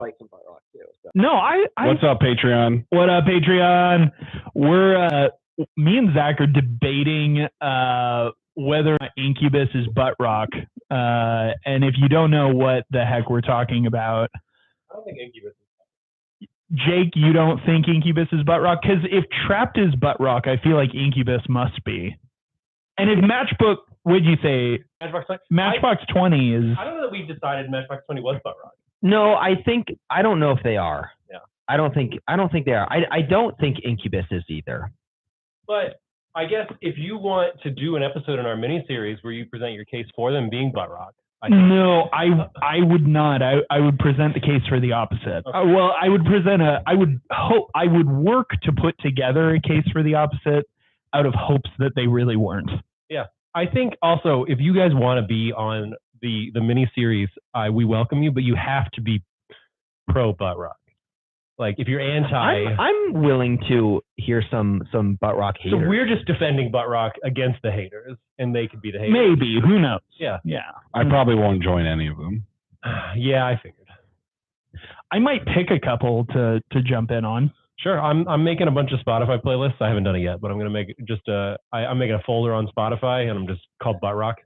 fight some butt rock too. So. No, What's up, Patreon? What up, Patreon? We're me and Zach are debating whether or not Incubus is butt rock. And if you don't know what the heck we're talking about, I don't think Incubus is. Jake, you don't think Incubus is butt rock? Because if Trapped is butt rock, I feel like Incubus must be. And if Matchbook, what'd you say? Matchbox 20 is. I don't know that we've decided Matchbox 20 was butt rock. No, I don't know if they are. Yeah. I don't think they are. I don't think Incubus is either. But I guess if you want to do an episode in our miniseries where you present your case for them being butt rock, no, I would not. I would present the case for the opposite. Okay. Well, I would work to put together a case for the opposite out of hopes that they really weren't. Yeah. I think also if you guys want to be on the miniseries, we welcome you, but you have to be pro butt rock. Like if you're anti, I'm willing to hear some butt rock haters. So we're just defending butt rock against the haters, and they could be the haters. Maybe, who knows? Yeah. I probably won't join any of them. Yeah, I figured. I might pick a couple to jump in on. Sure, I'm making a bunch of Spotify playlists. I haven't done it yet, but I'm gonna make just I'm making a folder on Spotify, and I'm just called butt rock.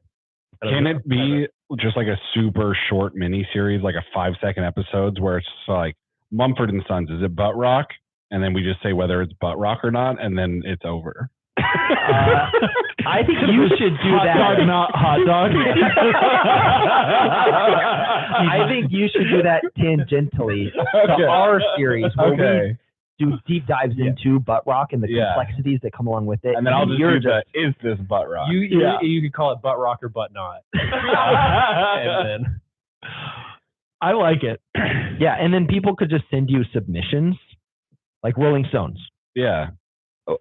Can it be just like a super short mini series, like a 5-second episodes where it's just like Mumford and Sons, is it butt rock? And then we just say whether it's butt rock or not, and then it's over. I think you should do that. Hot dog, not hot dog. I think you should do that tangentially to our series where we do deep dives into butt rock and the complexities that come along with it. And then I'll just do is this butt rock? You could call it butt rock or butt not. And then I like it. Yeah, and then people could just send you submissions, like Rolling Stones. Yeah.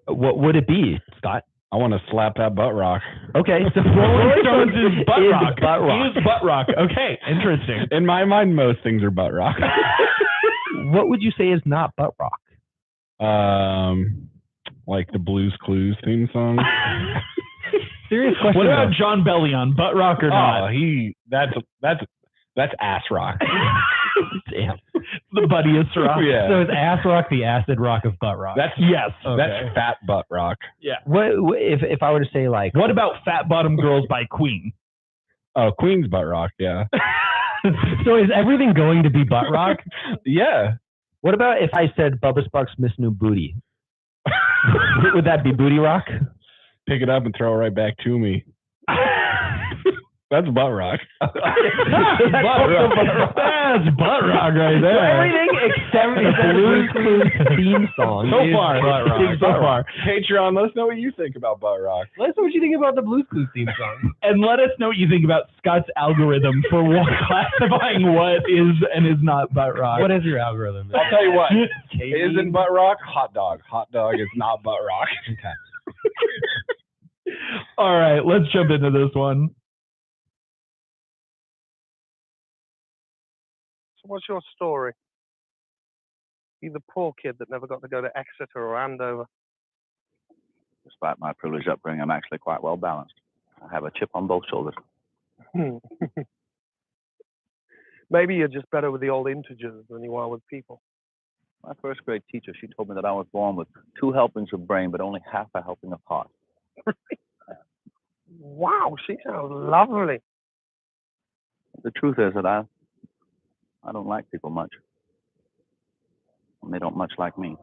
What would it be, Scott? I want to slap that butt rock. Okay, so Rolling Stones is butt rock. Butt rock. He is butt rock. Okay, interesting. In my mind, most things are butt rock. What would you say is not butt rock? Like the Blues Clues theme song. Serious question. What about John Bellion, butt rock or not? That's ass rock. Damn. The buddiest rock. Yeah. So is ass rock the acid rock of butt rock? Yes. That's fat butt rock. Yeah. What if I were to say like? What about Fat Bottom Girls by Queen? Oh, Queen's butt rock. Yeah. So is everything going to be butt rock? Yeah. What about if I said Bubba Sparks' Miss New Booty? Would that be booty rock? Pick it up and throw it right back to me. That's butt rock. That's butt rock right there. So everything except the Blues Clues theme song. So far. Butt rock. So far. Patreon, let us know what you think about butt rock. Let us know what you think about the Blues Clues theme song. And let us know what you think about Scott's algorithm for classifying what is and is not butt rock. What is your algorithm? I'll tell you what. Isn't butt rock? Hot dog. Hot dog is not butt rock. Okay. All right, let's jump into this one. What's your story? You the poor kid that never got to go to Exeter or Andover. Despite my privileged upbringing, I'm actually quite well balanced. I have a chip on both shoulders. Maybe you're just better with the old integers than you are with people. My first grade teacher, she told me that I was born with 2 helpings of brain, but only half a helping of heart. Wow, she sounds lovely. The truth is that I don't like people much. And they don't much like me.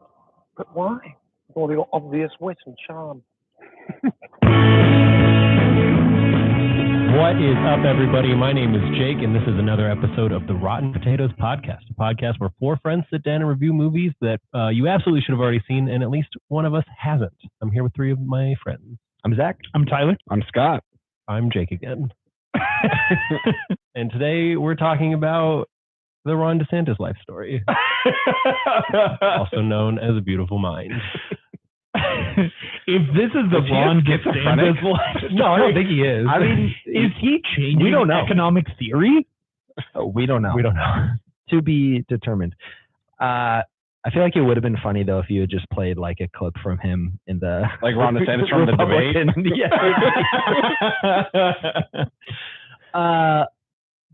But why? With all your obvious wit and charm. What is up, everybody? My name is Jake, and this is another episode of the Rotten Potatoes Podcast, a podcast where 4 friends sit down and review movies that you absolutely should have already seen, and at least one of us hasn't. I'm here with 3 of my friends. I'm Zach. I'm Tyler. I'm Scott. I'm Jake again. And today we're talking about the Ron DeSantis life story, also known as A Beautiful Mind. If this is the Ron DeSantis life story, No, I don't think he is. I mean, is he changing We don't know. economic theory? We don't know. We don't know. To be determined. I feel like it would have been funny though if you had just played like a clip from him in the Like Ron DeSantis from the debate. Yeah.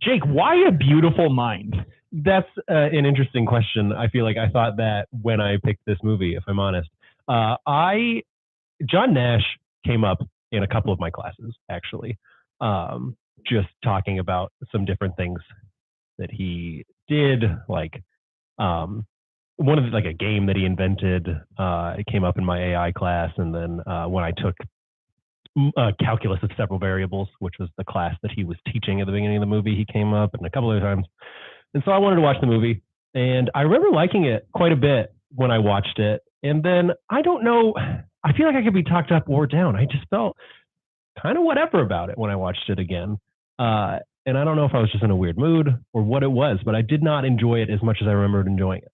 Jake, why A Beautiful Mind? that's an interesting question. I feel like I thought that when I picked this movie, if I'm honest. John Nash came up in a couple of my classes, actually, just talking about some different things that he did, like one of the, like a game that he invented. It came up in my AI class, and then when I took calculus of several variables, which was the class that he was teaching at the beginning of the movie, he came up, and a couple other times. And so I wanted to watch the movie, and I remember liking it quite a bit when I watched it. And then I don't know, I feel like I could be talked up or down. I just felt kind of whatever about it when I watched it again. And I don't know if I was just in a weird mood or what it was, but I did not enjoy it as much as I remembered enjoying it.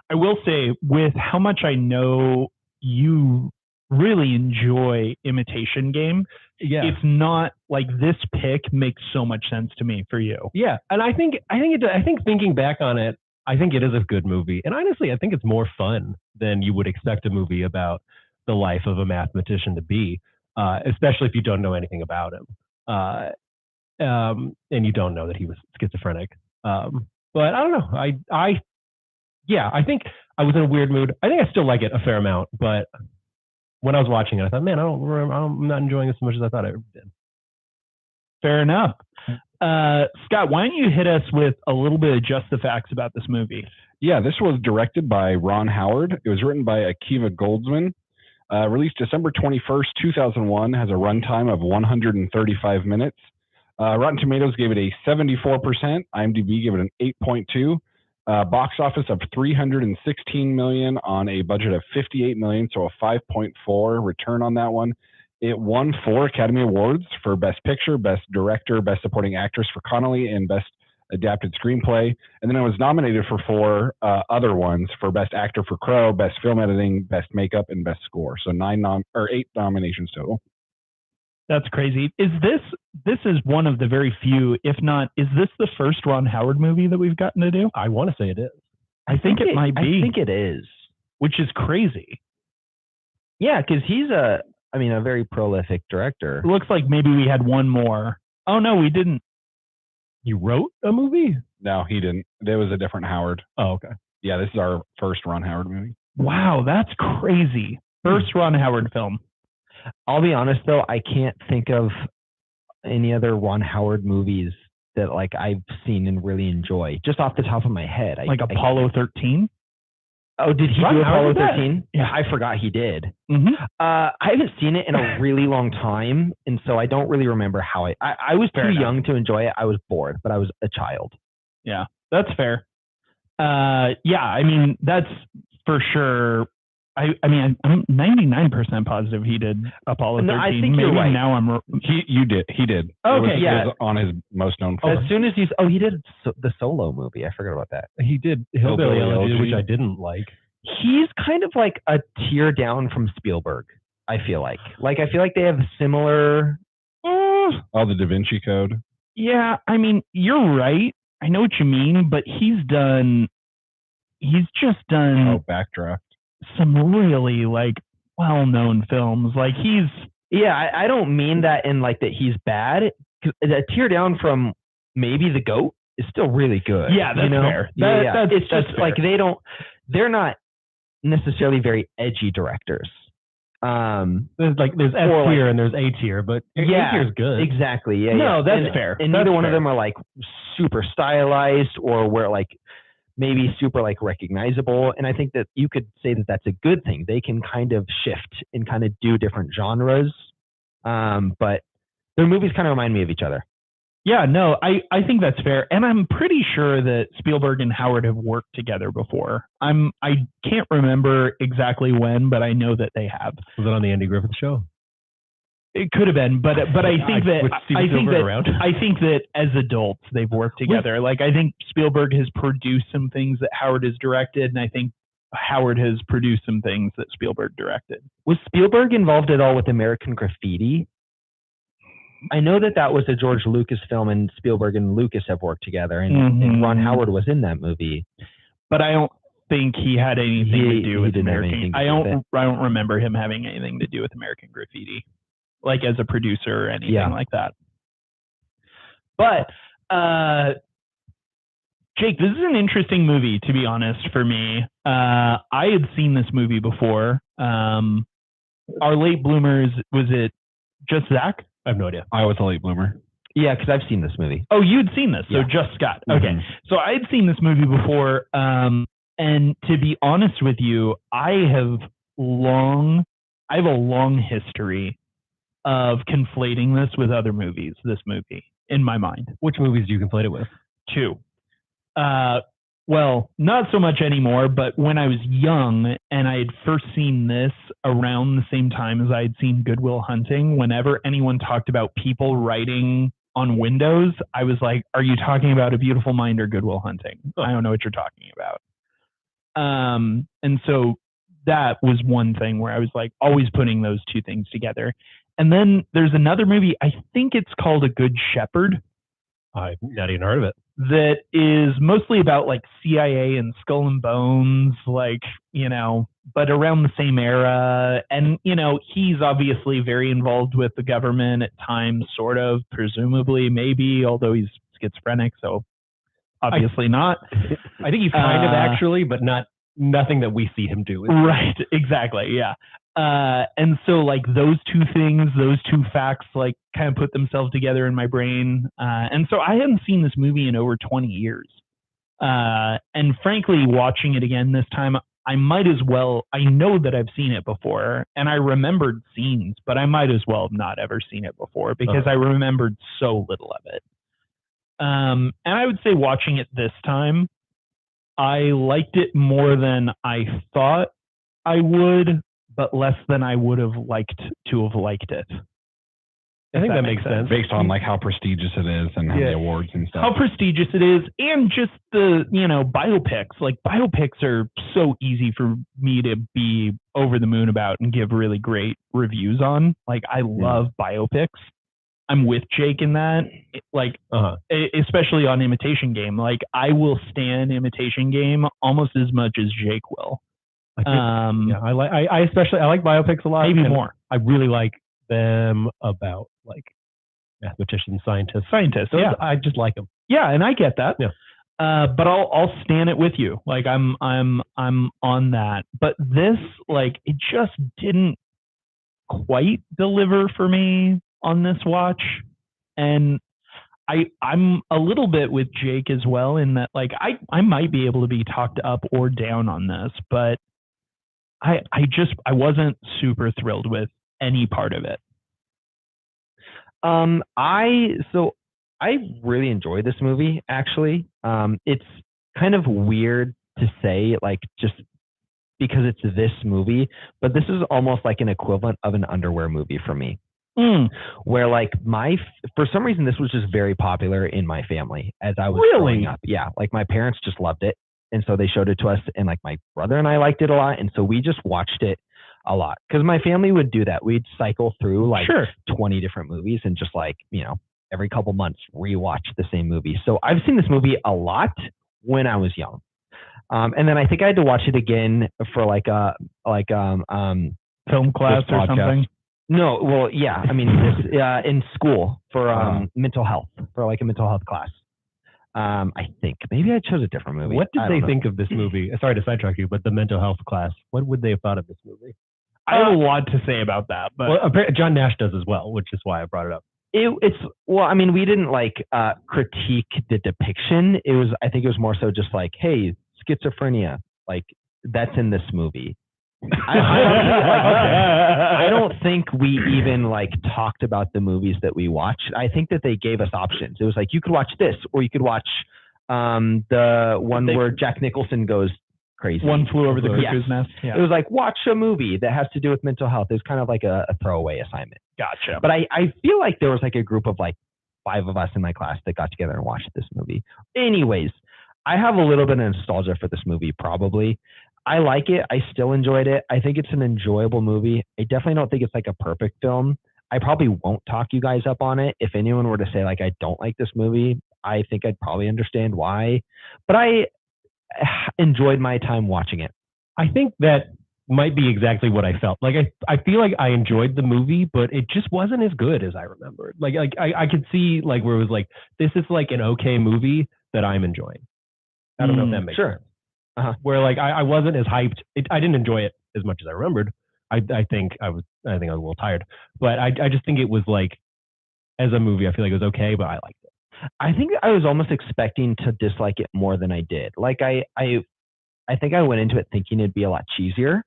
I will say, with how much I know you really enjoy Imitation Game, it's not like this pick makes so much sense to me for you. Yeah, and I think thinking back on it, I think it is a good movie, and honestly, I think it's more fun than you would expect a movie about the life of a mathematician to be, especially if you don't know anything about him, and you don't know that he was schizophrenic. But I don't know. I think I was in a weird mood. I think I still like it a fair amount, but when I was watching it, I thought, man, I'm not enjoying this as much as I thought I did. Fair enough. Scott, why don't you hit us with a little bit of just the facts about this movie? Yeah, this was directed by Ron Howard. It was written by Akiva Goldsman. Released December 21st, 2001. Has a runtime of 135 minutes. Rotten Tomatoes gave it a 74%. IMDb gave it an 8.2. Box office of $316 million on a budget of $58 million, so a 5.4 return on that one. It won 4 Academy Awards for Best Picture, Best Director, Best Supporting Actress for Connolly, and Best Adapted Screenplay. And then it was nominated for 4 other ones for Best Actor for Crow, Best Film Editing, Best Makeup, and Best Score. So 8 nominations total. That's crazy. This is one of the very few, if not, is this the first Ron Howard movie that we've gotten to do? I want to say it is. I think it might be. I think it is. Which is crazy. Yeah, because he's a very prolific director. It looks like maybe we had one more. Oh, no, we didn't. You wrote a movie? No, he didn't. There was a different Howard. Oh, okay. Yeah, this is our first Ron Howard movie. Wow, that's crazy. First Ron Howard film. I'll be honest though, I can't think of any other Ron Howard movies that like I've seen and really enjoy. Just off the top of my head. Apollo 13? Oh, did he do Apollo 13? Yeah. I forgot he did. Mm-hmm. I haven't seen it in a really long time, and so I don't really remember how I was too young to enjoy it. I was bored, but I was a child. Yeah, that's fair. That's for sure. I'm 99% positive he did Apollo 13. No, I think Maybe you're right. Now I'm. He did. Okay, it was on his most known film. As soon as he did the Solo movie. I forgot about that. He did Hillbilly Elegy, which I didn't like. He's kind of like a tier down from Spielberg. I feel like they have similar. Oh, the Da Vinci Code. Yeah, you're right. I know what you mean, but he's just done. Oh, Backdraft. Some really well-known films. I don't mean that in like that he's bad. A tear down from maybe The Goat is still really good. Yeah, that's fair. It's just fair. like they're not necessarily very edgy directors. There's S tier and there's A tier, but A tier is good. Exactly. Yeah. No, that's fair. And neither one of them are like super stylized or where like maybe super like recognizable. And I think that you could say that that's a good thing. They can kind of shift and kind of do different genres. But their movies kind of remind me of each other. Yeah, no, I think that's fair. And I'm pretty sure that Spielberg and Howard have worked together before. I can't remember exactly when, but I know that they have. Was it on the Andy Griffith Show? It could have been, but I think that as adults they've worked together. Like I think Spielberg has produced some things that Howard has directed, and I think Howard has produced some things that Spielberg directed. Was Spielberg involved at all with American Graffiti? I know that was a George Lucas film, and Spielberg and Lucas have worked together, and Ron Howard was in that movie. But I don't think he had anything to do with American. I don't remember him having anything to do with American Graffiti, like as a producer or anything like that. But Jake, this is an interesting movie, to be honest, for me. I had seen this movie before. Our late bloomers, was it just Zach? I have no idea. I was a late bloomer. Yeah, because I've seen this movie. Oh, you'd seen this, so Yeah. just Scott. Okay. Mhm. So I had seen this movie before, and to be honest with you, I have a long history of conflating this with other movies, this movie, in my mind. Which movies do you conflate it with? Two. Well, not so much anymore, but when I was young and I had first seen this around the same time as I had seen Good Will Hunting, whenever anyone talked about people writing on windows, I was like, are you talking about A Beautiful Mind or Good Will Hunting? I don't know what you're talking about. And so that was one thing where I was like always putting those two things together. And then there's another movie, I think it's called A Good Shepherd, I've not even heard of it. that is mostly about like CIA and Skull and Bones, like, you know, but around the same era. And, you know, he's obviously very involved with the government at times, sort of, presumably, maybe, although he's schizophrenic, so obviously not. I think he's kind of actually, but nothing that we see him do. Right, exactly, yeah. And so like those two things, those two facts, like kind of put themselves together in my brain. And so I hadn't seen this movie in over 20 years. And frankly, watching it again this time, I might as well, I know that I've seen it before and I remembered scenes, but I might as well have not ever seen it before because I remembered so little of it. And I would say watching it this time, I liked it more than I thought I would, but less than I would have liked to have liked it. I think that makes sense. Based on like how prestigious it is and how Yeah. the awards and stuff. How prestigious it is, and just the, you know, biopics. Like biopics are so easy for me to be over the moon about and give really great reviews on. Like I love biopics. I'm with Jake in that. Like especially on Imitation Game. Like I will stand Imitation Game almost as much as Jake will. I think, yeah, I especially like biopics a lot. Maybe and more. I really like them about like mathematicians, scientists. Scientists, yeah. I just like them. Yeah, and I get that. Yeah. But I'll stand it with you. Like I'm on that. But this, like, it just didn't quite deliver for me on this watch. And I'm a little bit with Jake as well in that, like, I might be able to be talked up or down on this, but I wasn't super thrilled with any part of it. I really enjoyed this movie, actually. It's kind of weird to say, like, just because it's this movie, but this is almost like an equivalent of an underwear movie for me. Where like for some reason this was just very popular in my family as I was growing up. Yeah, like my parents just loved it, and so they showed it to us, and like my brother and I liked it a lot, and so we just watched it a lot because my family would do that. We'd cycle through like 20 different movies and just like, you know, every couple months rewatch the same movie. So I've seen this movie a lot when I was young, and then I think I had to watch it again for like film class or something. No, well, yeah. I mean, this, in school for mental health, for like a mental health class. I think maybe I chose a different movie. What did they think of this movie? Sorry to sidetrack you, but the mental health class. What would they have thought of this movie? I have a lot to say about that, but John Nash does as well, which is why I brought it up. It's well, I mean, we didn't like critique the depiction. I think it was more so just like, hey, schizophrenia, like that's in this movie. I don't think we even like talked about the movies that we watched. I think that they gave us options. It was like you could watch this, or you could watch the one where Jack Nicholson goes crazy. One Flew Over the Cuckoo's Nest. Yeah. It was like watch a movie that has to do with mental health. It was kind of like a throwaway assignment. Gotcha. But I feel like there was like a group of like 5 of us in my class that got together and watched this movie. Anyways, I have a little bit of nostalgia for this movie, probably. I like it. I still enjoyed it. I think it's an enjoyable movie. I definitely don't think it's like a perfect film. I probably won't talk you guys up on it. If anyone were to say like, I don't like this movie, I think I'd probably understand why. But I enjoyed my time watching it. I think that might be exactly what I felt. Like I feel like I enjoyed the movie, but it just wasn't as good as I remembered. Like I could see like where it was like, this is like an okay movie that I'm enjoying. I don't know if that makes Sure. sense. Where like I wasn't as hyped. I didn't enjoy it as much as I remembered. I think I was a little tired, but I just think it was like, as a movie, I feel like it was okay, but I liked it. I think I was almost expecting to dislike it more than I did. Like I think I went into it thinking it'd be a lot cheesier,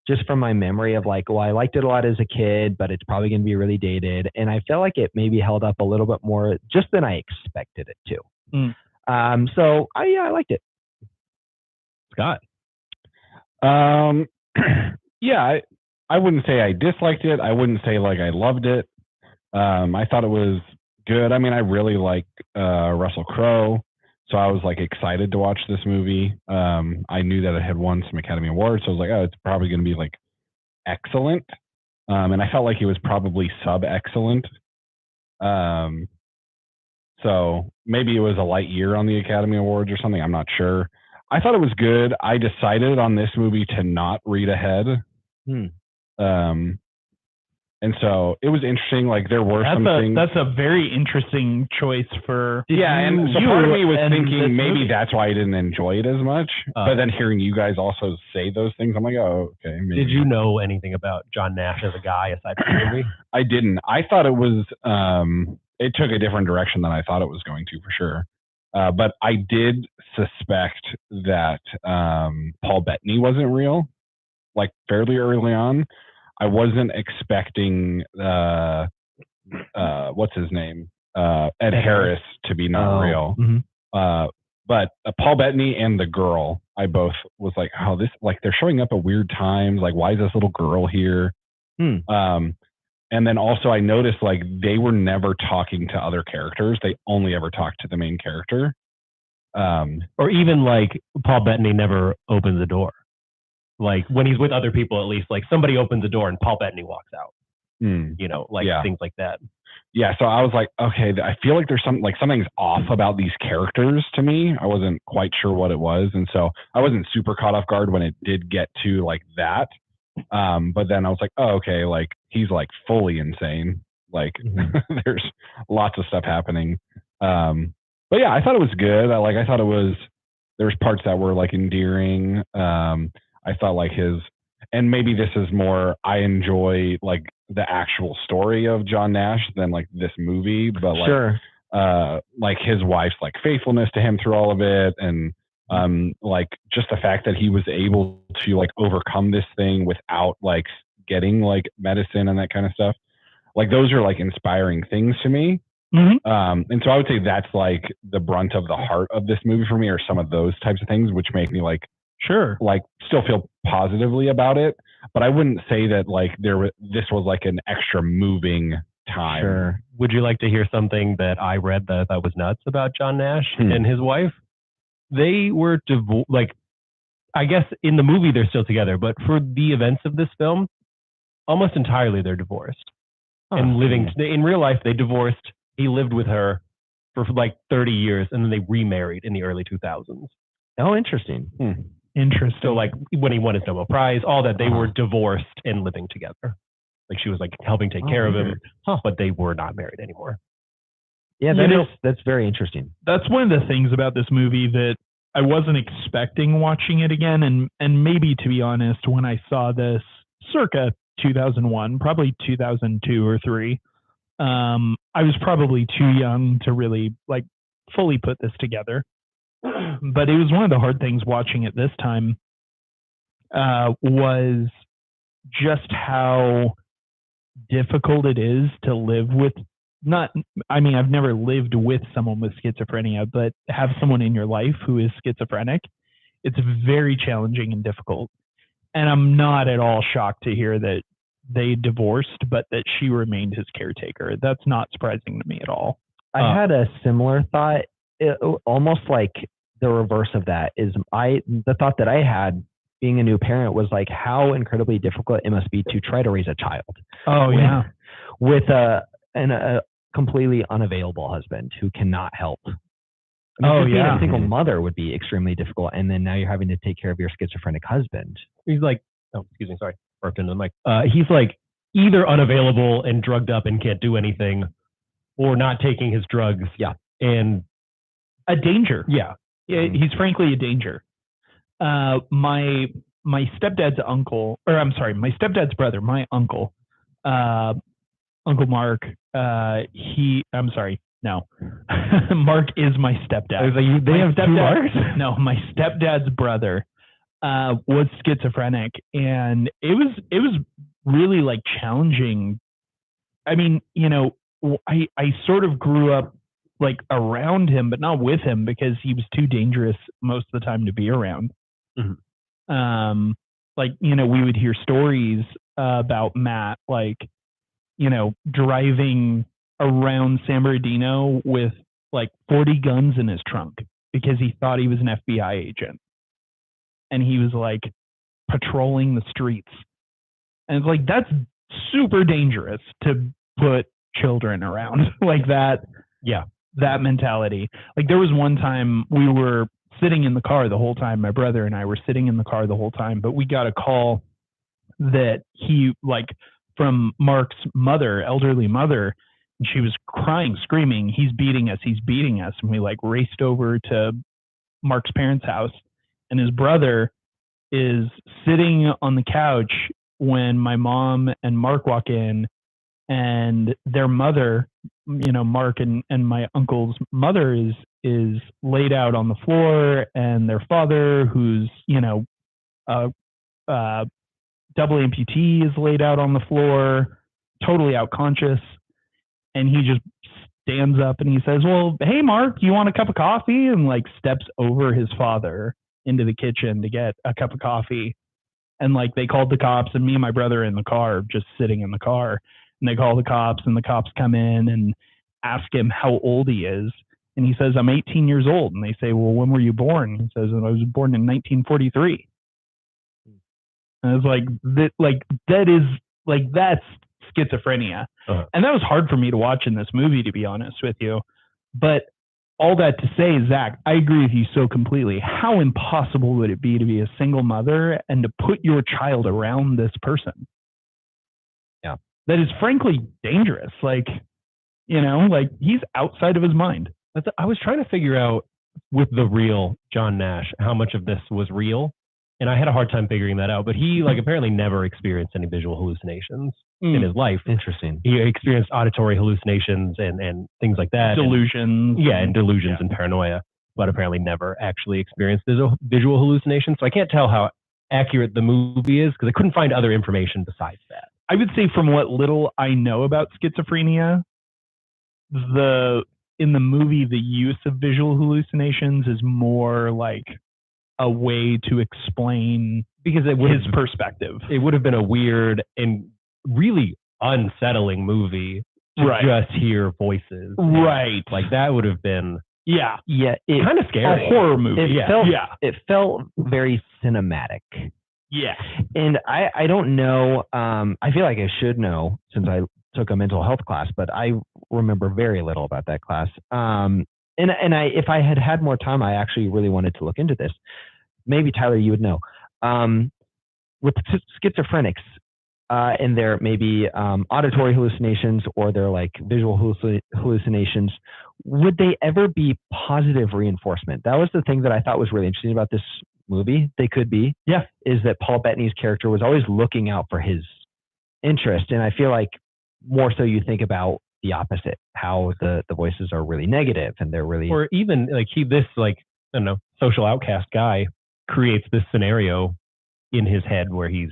just from my memory of like, well, I liked it a lot as a kid, but it's probably going to be really dated. And I felt like it maybe held up a little bit more just than I expected it to. So I liked it. Scott. Yeah, I wouldn't say I disliked it. I wouldn't say like I loved it. I thought it was good. I mean, I really like Russell Crowe, so I was like excited to watch this movie. I knew that it had won some Academy Awards, so I was like, oh, it's probably going to be like excellent. And I felt like it was probably sub-excellent. So maybe it was a light year on the Academy Awards or something. I'm not sure. I thought it was good. I decided on this movie to not read ahead. And so it was interesting. Like there were some things. That's a very interesting choice for. And so part of me was and thinking maybe movie. that's why I didn't enjoy it as much. But then hearing you guys also say those things, I'm like, oh, okay. Maybe. Did you know anything about John Nash as a guy aside from the movie? I didn't. I thought it was. It took a different direction than I thought it was going to, for sure. But I did suspect that Paul Bettany wasn't real, like fairly early on. I wasn't expecting what's his name, Ed Harris, to be not real. But Paul Bettany and the girl, I both was like, oh, this, like they're showing up at weird times. Like, why is this little girl here? And then also I noticed like they were never talking to other characters. They only ever talked to the main character. Or even like Paul Bettany never opens the door. Like when he's with other people, at least like somebody opens the door and Paul Bettany walks out, you know, like things like that. Yeah. So I was like, okay, I feel like there's something's off about these characters to me. I wasn't quite sure what it was. And so I wasn't super caught off guard when it did get to like that. But then I was like, oh, okay. Like he's like fully insane. Like there's lots of stuff happening. But yeah, I thought it was good. I thought there was parts that were like endearing. I thought like and maybe this is more, I enjoy like the actual story of John Nash than like this movie, but like, like his wife's like faithfulness to him through all of it. And, like just the fact that he was able to like overcome this thing without like getting like medicine and that kind of stuff. Like those are like inspiring things to me. And so I would say that's like the brunt of the heart of this movie for me, or some of those types of things, which make me like, like still feel positively about it. But I wouldn't say that like this was like an extra moving time. Would you like to hear something that I read that I thought was nuts about John Nash and his wife? They were like, I guess in the movie they're still together, but for the events of this film, almost entirely they're divorced and living in real life. They divorced. He lived with her for like 30 years, and then they remarried in the early 2000s. Oh, interesting. Interesting. So like when he won his Nobel Prize, all that, they were divorced and living together. Like she was like helping take care of him, but they were not married anymore. Yeah, that's very interesting. That's one of the things about this movie that I wasn't expecting watching it again. And maybe, to be honest, when I saw this circa 2001, probably 2002 or 3, I was probably too young to really like fully put this together. But it was one of the hard things watching it this time, was just how difficult it is to live with I've never lived with someone with schizophrenia, but have someone in your life who is schizophrenic. It's very challenging and difficult. And I'm not at all shocked to hear that they divorced, but that she remained his caretaker. That's not surprising to me at all. I had a similar thought, almost like the reverse of that is the thought that I had being a new parent was like how incredibly difficult it must be to try to raise a child. With a completely unavailable husband who cannot help. Being a single mother would be extremely difficult, and then now you're having to take care of your schizophrenic husband. He's like, burped into the mic. He's like either unavailable and drugged up and can't do anything, or not taking his drugs. And a danger. Yeah, he's frankly a danger. My stepdad's uncle, or I'm sorry, my stepdad's brother, my uncle, Uncle Mark. I'm sorry, no, Mark is my stepdad. They have two Marks? No, my stepdad's brother was schizophrenic, and it was really like challenging. I mean, you know, I sort of grew up like around him, but not with him because he was too dangerous most of the time to be around. Mhm. Like, you know, we would hear stories about Matt, like, you know, driving around San Bernardino with like 40 guns in his trunk because he thought he was an FBI agent. And he was like patrolling the streets. And it's like, that's super dangerous to put children around like that. Yeah. That mentality. Like there was one time we were sitting in the car the whole time. My brother and I were sitting in the car the whole time, but we got a call that he, like, from Mark's mother, elderly mother, and she was crying, screaming, he's beating us. And we like raced over to Mark's parents' house, and his brother is sitting on the couch when my mom and Mark walk in, and their mother, you know, Mark and my uncle's mother is laid out on the floor, and their father, who's, you know, double amputee, is laid out on the floor, totally out conscious. And he just stands up and he says, well, hey, Mark, you want a cup of coffee? And like steps over his father into the kitchen to get a cup of coffee. And like they called the cops, and me and my brother in the car, just sitting in the car. And they call the cops, and the cops come in and ask him how old he is. And he says, I'm 18 years old. And they say, well, when were you born? He says, I was born in 1943. And it's like, that is like, that's schizophrenia. Uh-huh. And that was hard for me to watch in this movie, to be honest with you. But all that to say, Zach, I agree with you so completely. How impossible would it be to be a single mother and to put your child around this person? Yeah. That is frankly dangerous. Like, you know, like he's outside of his mind. I was trying to figure out with the real John Nash how much of this was real, and I had a hard time figuring that out. But he like apparently never experienced any visual hallucinations in his life. Interesting. He experienced auditory hallucinations and things like that. Delusions. And delusions and paranoia, but apparently never actually experienced visual hallucinations. So I can't tell how accurate the movie is because I couldn't find other information besides that. I would say from what little I know about schizophrenia, in the movie, the use of visual hallucinations is more like a way to explain because his perspective. It would have been a weird and really unsettling movie to just hear voices. Right. Like that would have been Yeah. kind of scary. A horror movie. It felt very cinematic. Yeah. And I don't know, I feel like I should know since I took a mental health class, but I remember very little about that class. If I had more time, I actually really wanted to look into this. Maybe Tyler, you would know. With schizophrenics, and their maybe auditory hallucinations or their like visual hallucinations, would they ever be positive reinforcement? That was the thing that I thought was really interesting about this movie. They could be. Yeah. Is that Paul Bettany's character was always looking out for his interest. And I feel like more so you think about the opposite, how the voices are really negative and they're really, or even like this like, I don't know, social outcast guy creates this scenario in his head where he's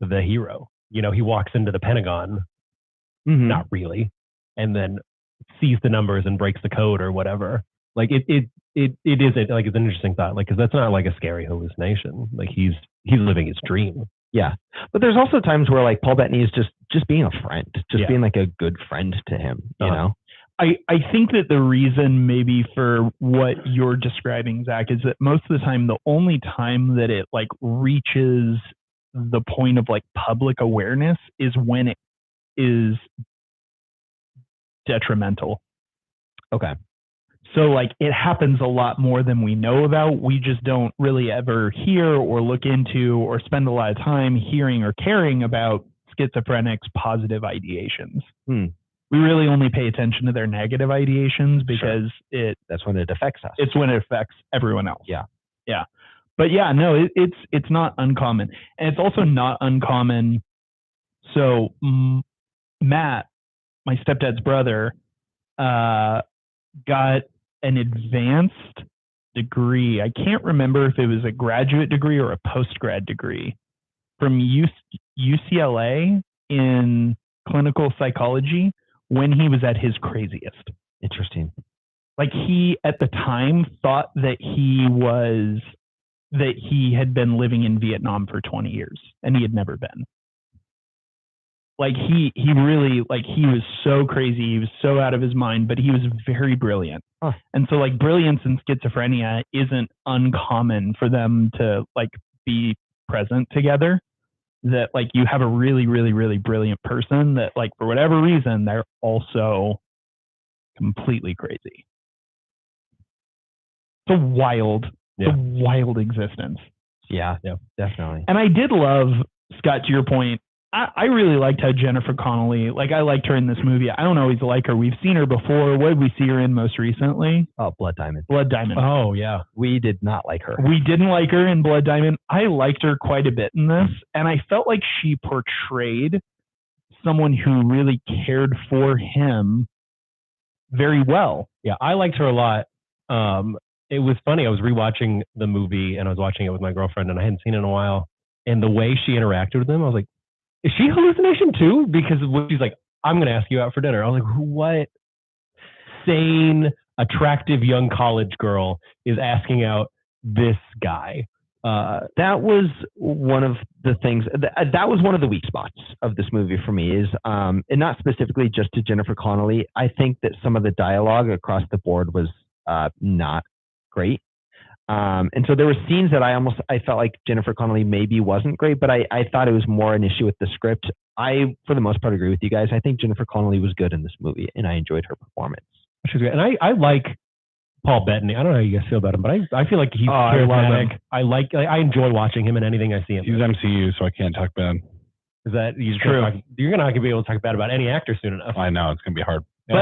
the hero. You know, he walks into the Pentagon, not really, and then sees the numbers and breaks the code or whatever. Like it isn't like, it's an interesting thought, like, cause that's not like a scary hallucination. Like he's living his dream. Yeah. But there's also times where like Paul Bettany is just being a friend, being like a good friend to him, you know? I think that the reason maybe for what you're describing, Zach, is that most of the time, the only time that it like reaches the point of like public awareness is when it is detrimental. Okay. So like it happens a lot more than we know about. We just don't really ever hear or look into or spend a lot of time hearing or caring about schizophrenics' positive ideations. we really only pay attention to their negative ideations because That's when it affects us. it's when it affects everyone else. Yeah. Yeah. But yeah, no, it's not uncommon. And it's also not uncommon. So Matt, my stepdad's brother, got an advanced degree. I can't remember if it was a graduate degree or a post-grad degree from UCLA in clinical psychology when he was at his craziest. Interesting. Like he at the time thought that he had been living in Vietnam for 20 years and he had never been. Like he really, like he was so crazy, he was so out of his mind, but he was very brilliant. Huh. And so like brilliance and schizophrenia isn't uncommon for them to like be present together. That like you have a really, really, really brilliant person that like for whatever reason, they're also completely crazy. It's a wild existence. Yeah, definitely. And I did love, Scott, to your point, I really liked how Jennifer Connelly, like I liked her in this movie. I don't always like her. We've seen her before. What did we see her in most recently? Oh, Blood Diamond. Blood Diamond. Oh, yeah. We did not like her. We didn't like her in Blood Diamond. I liked her quite a bit in this. And I felt like she portrayed someone who really cared for him very well. Yeah, I liked her a lot. It was funny. I was rewatching the movie and I was watching it with my girlfriend and I hadn't seen it in a while. And the way she interacted with him, I was like, is she hallucination too? Because when she's like, I'm going to ask you out for dinner. I was like, what sane, attractive young college girl is asking out this guy? That was one of the things, that was one of the weak spots of this movie for me is, and not specifically just to Jennifer Connelly. I think that some of the dialogue across the board was not great. And so there were scenes that I felt like Jennifer Connelly maybe wasn't great, but I thought it was more an issue with the script. I, for the most part, agree with you guys. I think Jennifer Connelly was good in this movie and I enjoyed her performance. She's great. And I like Paul Bettany. I don't know how you guys feel about him, but I feel like he's charismatic. I enjoy watching him in anything I see him. He's MCU, so I can't talk bad. Is that true? You're not gonna be able to talk bad about any actor soon enough. I know it's gonna be hard. But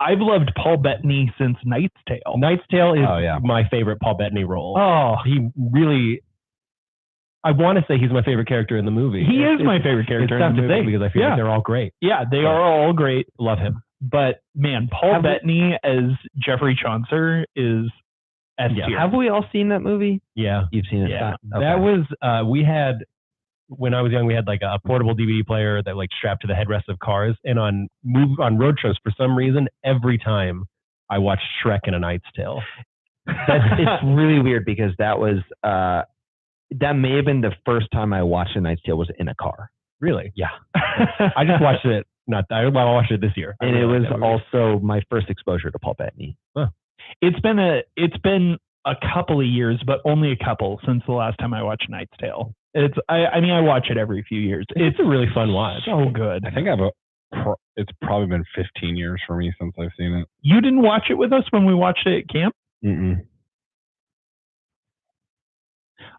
I've loved Paul Bettany since Knight's Tale. Knight's Tale is my favorite Paul Bettany role. Oh, he really. I want to say he's my favorite character in the movie. He is my favorite character in the movie. It's tough to say because I feel like they're all great. Yeah, they are all great. Love him. But man, Paul Bettany as Jeffrey Chaucer is S tier. Have we all seen that movie? Yeah. You've seen it? Yeah. Okay. That was, we had, when I was young, we had like a portable DVD player that like strapped to the headrest of cars. And on road shows, for some reason, every time I watched Shrek and A Knight's Tale. It's really weird because that was, that may have been the first time I watched A Knight's Tale was in a car. Really? Yeah. I just watched it. I watched it this year. And it was also my first exposure to Paul Bettany. Huh. It's been a couple of years, but only a couple since the last time I watched Knight's Tale. I mean, I watch it every few years. It's a really fun watch. So good. I think it's probably been 15 years for me since I've seen it. You didn't watch it with us when we watched it at camp? Mm-mm.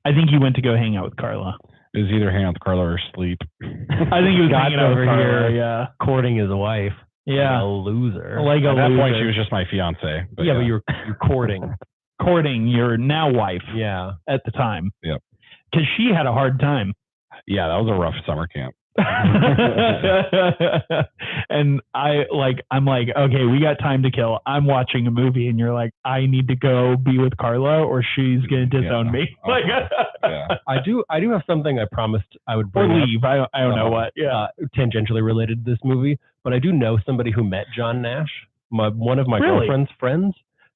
I think you went to go hang out with Carla. It was either hang out with Carla or sleep. I think he was hanging out over with Carla, here, yeah. Courting his wife. Yeah. Like a loser. Like At that point, loser. she was just my fiance. But But you're courting. Courting your now wife Yeah. at the time. Yep. Because she had a hard time. Yeah, that was a rough summer camp. And I'm like, okay, we got time to kill. I'm watching a movie and you're like, I need to go be with Carla or she's gonna disown me. Like Yeah. I do have something I promised I would or bring up, leave. I don't know what. Yeah. tangentially related to this movie, but I do know somebody who met John Nash. One of my Really? girlfriend's friends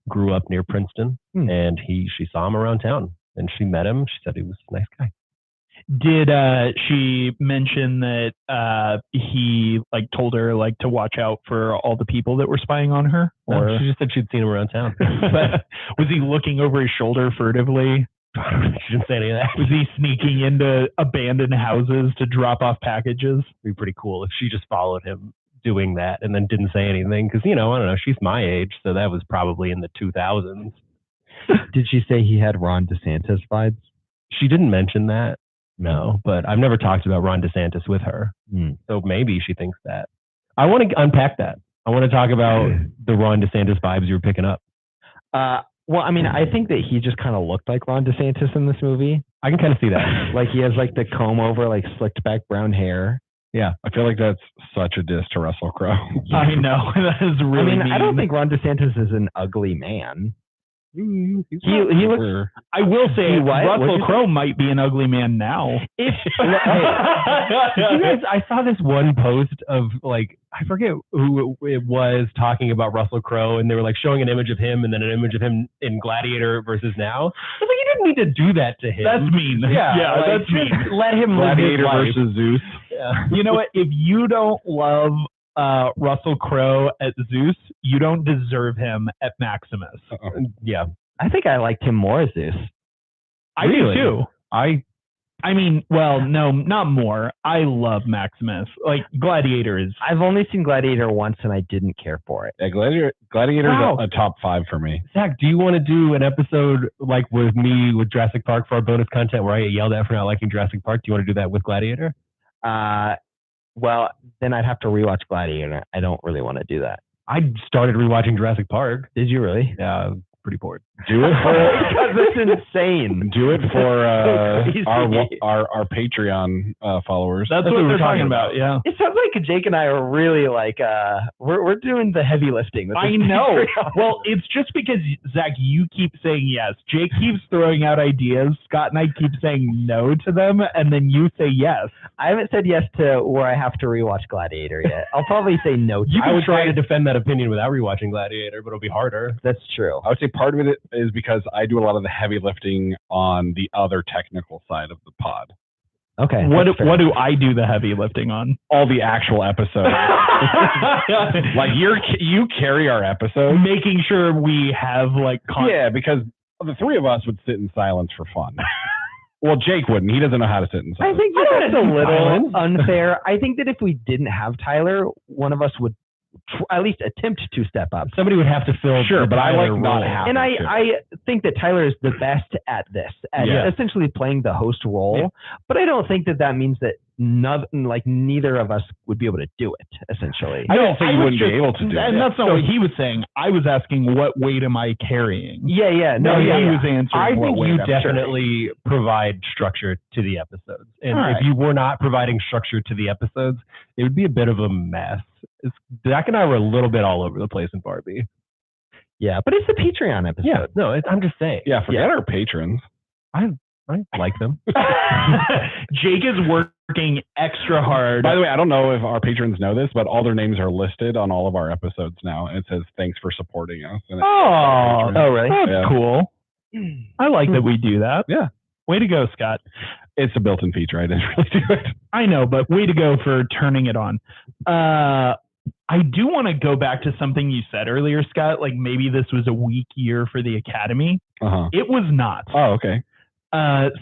grew up near Princeton, and she saw him around town, and she met him. She said he was a nice guy. Did she mention that he like told her like to watch out for all the people that were spying on her? Or Or she just said she'd seen him around town. but was he looking over his shoulder furtively? She didn't say any of that. Was he sneaking into abandoned houses to drop off packages? It'd be pretty cool if she just followed him doing that and then didn't say anything. Because, I don't know, she's my age, so that was probably in the 2000s. Did she say he had Ron DeSantis vibes? She didn't mention that, no, but I've never talked about Ron DeSantis with her. Hmm. So maybe she thinks that. I want to unpack that. I want to talk about the Ron DeSantis vibes you were picking up. Well, I mean, I think that he just kind of looked like Ron DeSantis in this movie. I can kind of see that. Like he has like the comb over, like slicked back brown hair. Yeah. I feel like that's such a diss to Russell Crowe. I know. That is really I don't mean. think Ron DeSantis is an ugly man. He He looks. I will say What? What'd Russell you say? Crowe might be an ugly man now. Did you guys, I saw this one post of like, I forget who it was talking about Russell Crowe, and they were like showing an image of him and then an image of him in Gladiator versus now. I was like, you didn't need to do that to him. That's mean. Yeah, like, that's mean. just let him live his Gladiator life. versus Zeus. Yeah. You know what? If you don't love Russell Crowe at Zeus, you don't deserve him at Maximus. Yeah. I think I liked him more as Zeus. I Really? do too. I mean, well, no, not more. I love Maximus. Like Gladiator is. I've only seen Gladiator once and I didn't care for it. yeah, Gladiator's Wow. a top 5 for me. Zach, do you want to do an episode like with me with Jurassic Park for our bonus content where I get yelled at for not liking Jurassic Park? Do you want to do that with Gladiator? Well, then I'd have to rewatch Gladiator. I don't really want to do that. I started rewatching Jurassic Park. Did you really? Yeah, pretty bored. Do it for Because it's insane. do it for Crazy. our Patreon followers. That's what what they're we're talking talking about. Yeah. It sounds like Jake and I are really like we're doing the heavy lifting. with I this know. Patreon. Well, it's just because, Zach, you keep saying yes. Jake keeps throwing out ideas. Scott and I keep saying no to them, and then you say yes. I haven't said yes to where I have to rewatch Gladiator yet. I'll probably say no to You it. can try to defend that opinion without rewatching Gladiator, but it'll be harder. That's true. I would say part of it is because I do a lot of the heavy lifting on the other technical side of the pod. Okay. What that's fair. do I do the heavy lifting on? All the actual episodes. Like you carry our episodes. Making sure we have like Yeah, because the three of us would sit in silence for fun. Well, Jake wouldn't. He doesn't know how to sit in I silence. think that that's a little Silence. unfair. I think that if we didn't have Tyler, one of us would at least attempt to step up. Somebody would have to fill. Sure, the but I Tyler like not role. having And to. I think that Tyler is the best at this, at Yeah. essentially playing the host role. Yeah. But I don't think that that means that neither of us would be able to do it, essentially. I didn't say you was wouldn't be able to do and it. that's not what he was saying. I was asking, what weight am I carrying? Yeah. No, No, he yeah. was answering. I what think weight you I'm carrying. definitely provide structure to the episodes. And All right. if you were not providing structure to the episodes, it would be a bit of a mess. Zach and I were a little bit all over the place in Barbie. Yeah, but it's the Patreon episode. Yeah, no, I'm just saying. Yeah, forget our patrons. I like them. Jake is working extra hard. By the way, I don't know if our patrons know this, but all their names are listed on all of our episodes now. And it says, thanks for supporting us. And it says our patrons. Oh, really? That's Yeah. cool. I like that we do that. Yeah. Way to go, Scott. It's a built-in feature. I didn't really do it. I know, but way to go for turning it on. I do want to go back to something you said earlier, Scott. Like maybe this was a weak year for the Academy. Uh-huh. It was not. Oh, okay.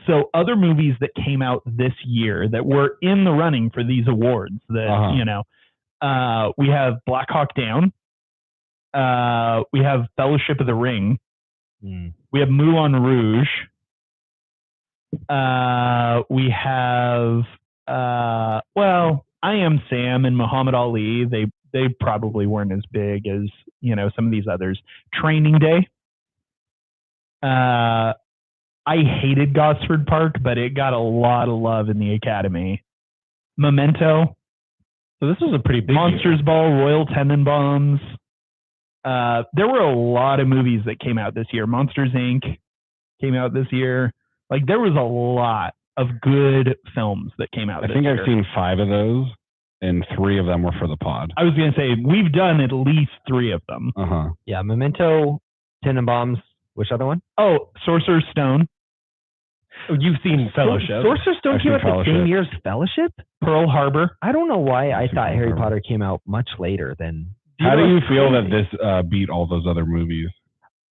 So other movies that came out this year that were in the running for these awards that, Uh-huh. we have Black Hawk Down. We have Fellowship of the Ring. We have Moulin Rouge. We have, I Am Sam and Muhammad Ali. They probably weren't as big as, some of these others. Training Day. I hated Gosford Park, but it got a lot of love in the Academy. Memento. So this was a pretty big Monsters year. Ball, Royal Tenenbaums. There were a lot of movies that came out this year. Monsters, Inc. came out this year. Like, there was a lot of good films that came out I this think year. I've seen 5 of those, and 3 of them were for the pod. I was going to say, we've done at least 3 of them. Uh-huh. Yeah, Memento, Tenenbaums. Which other one? Oh, Sorcerer's Stone, Oh, you've seen Fellowship. Sorcerer's Stone I've came seen out the Fellowship. same year as Fellowship? Pearl Harbor. I don't know why I've I seen thought Harry Fellowship. Potter came out much later than. How do you feel that crazy. this beat all those other movies?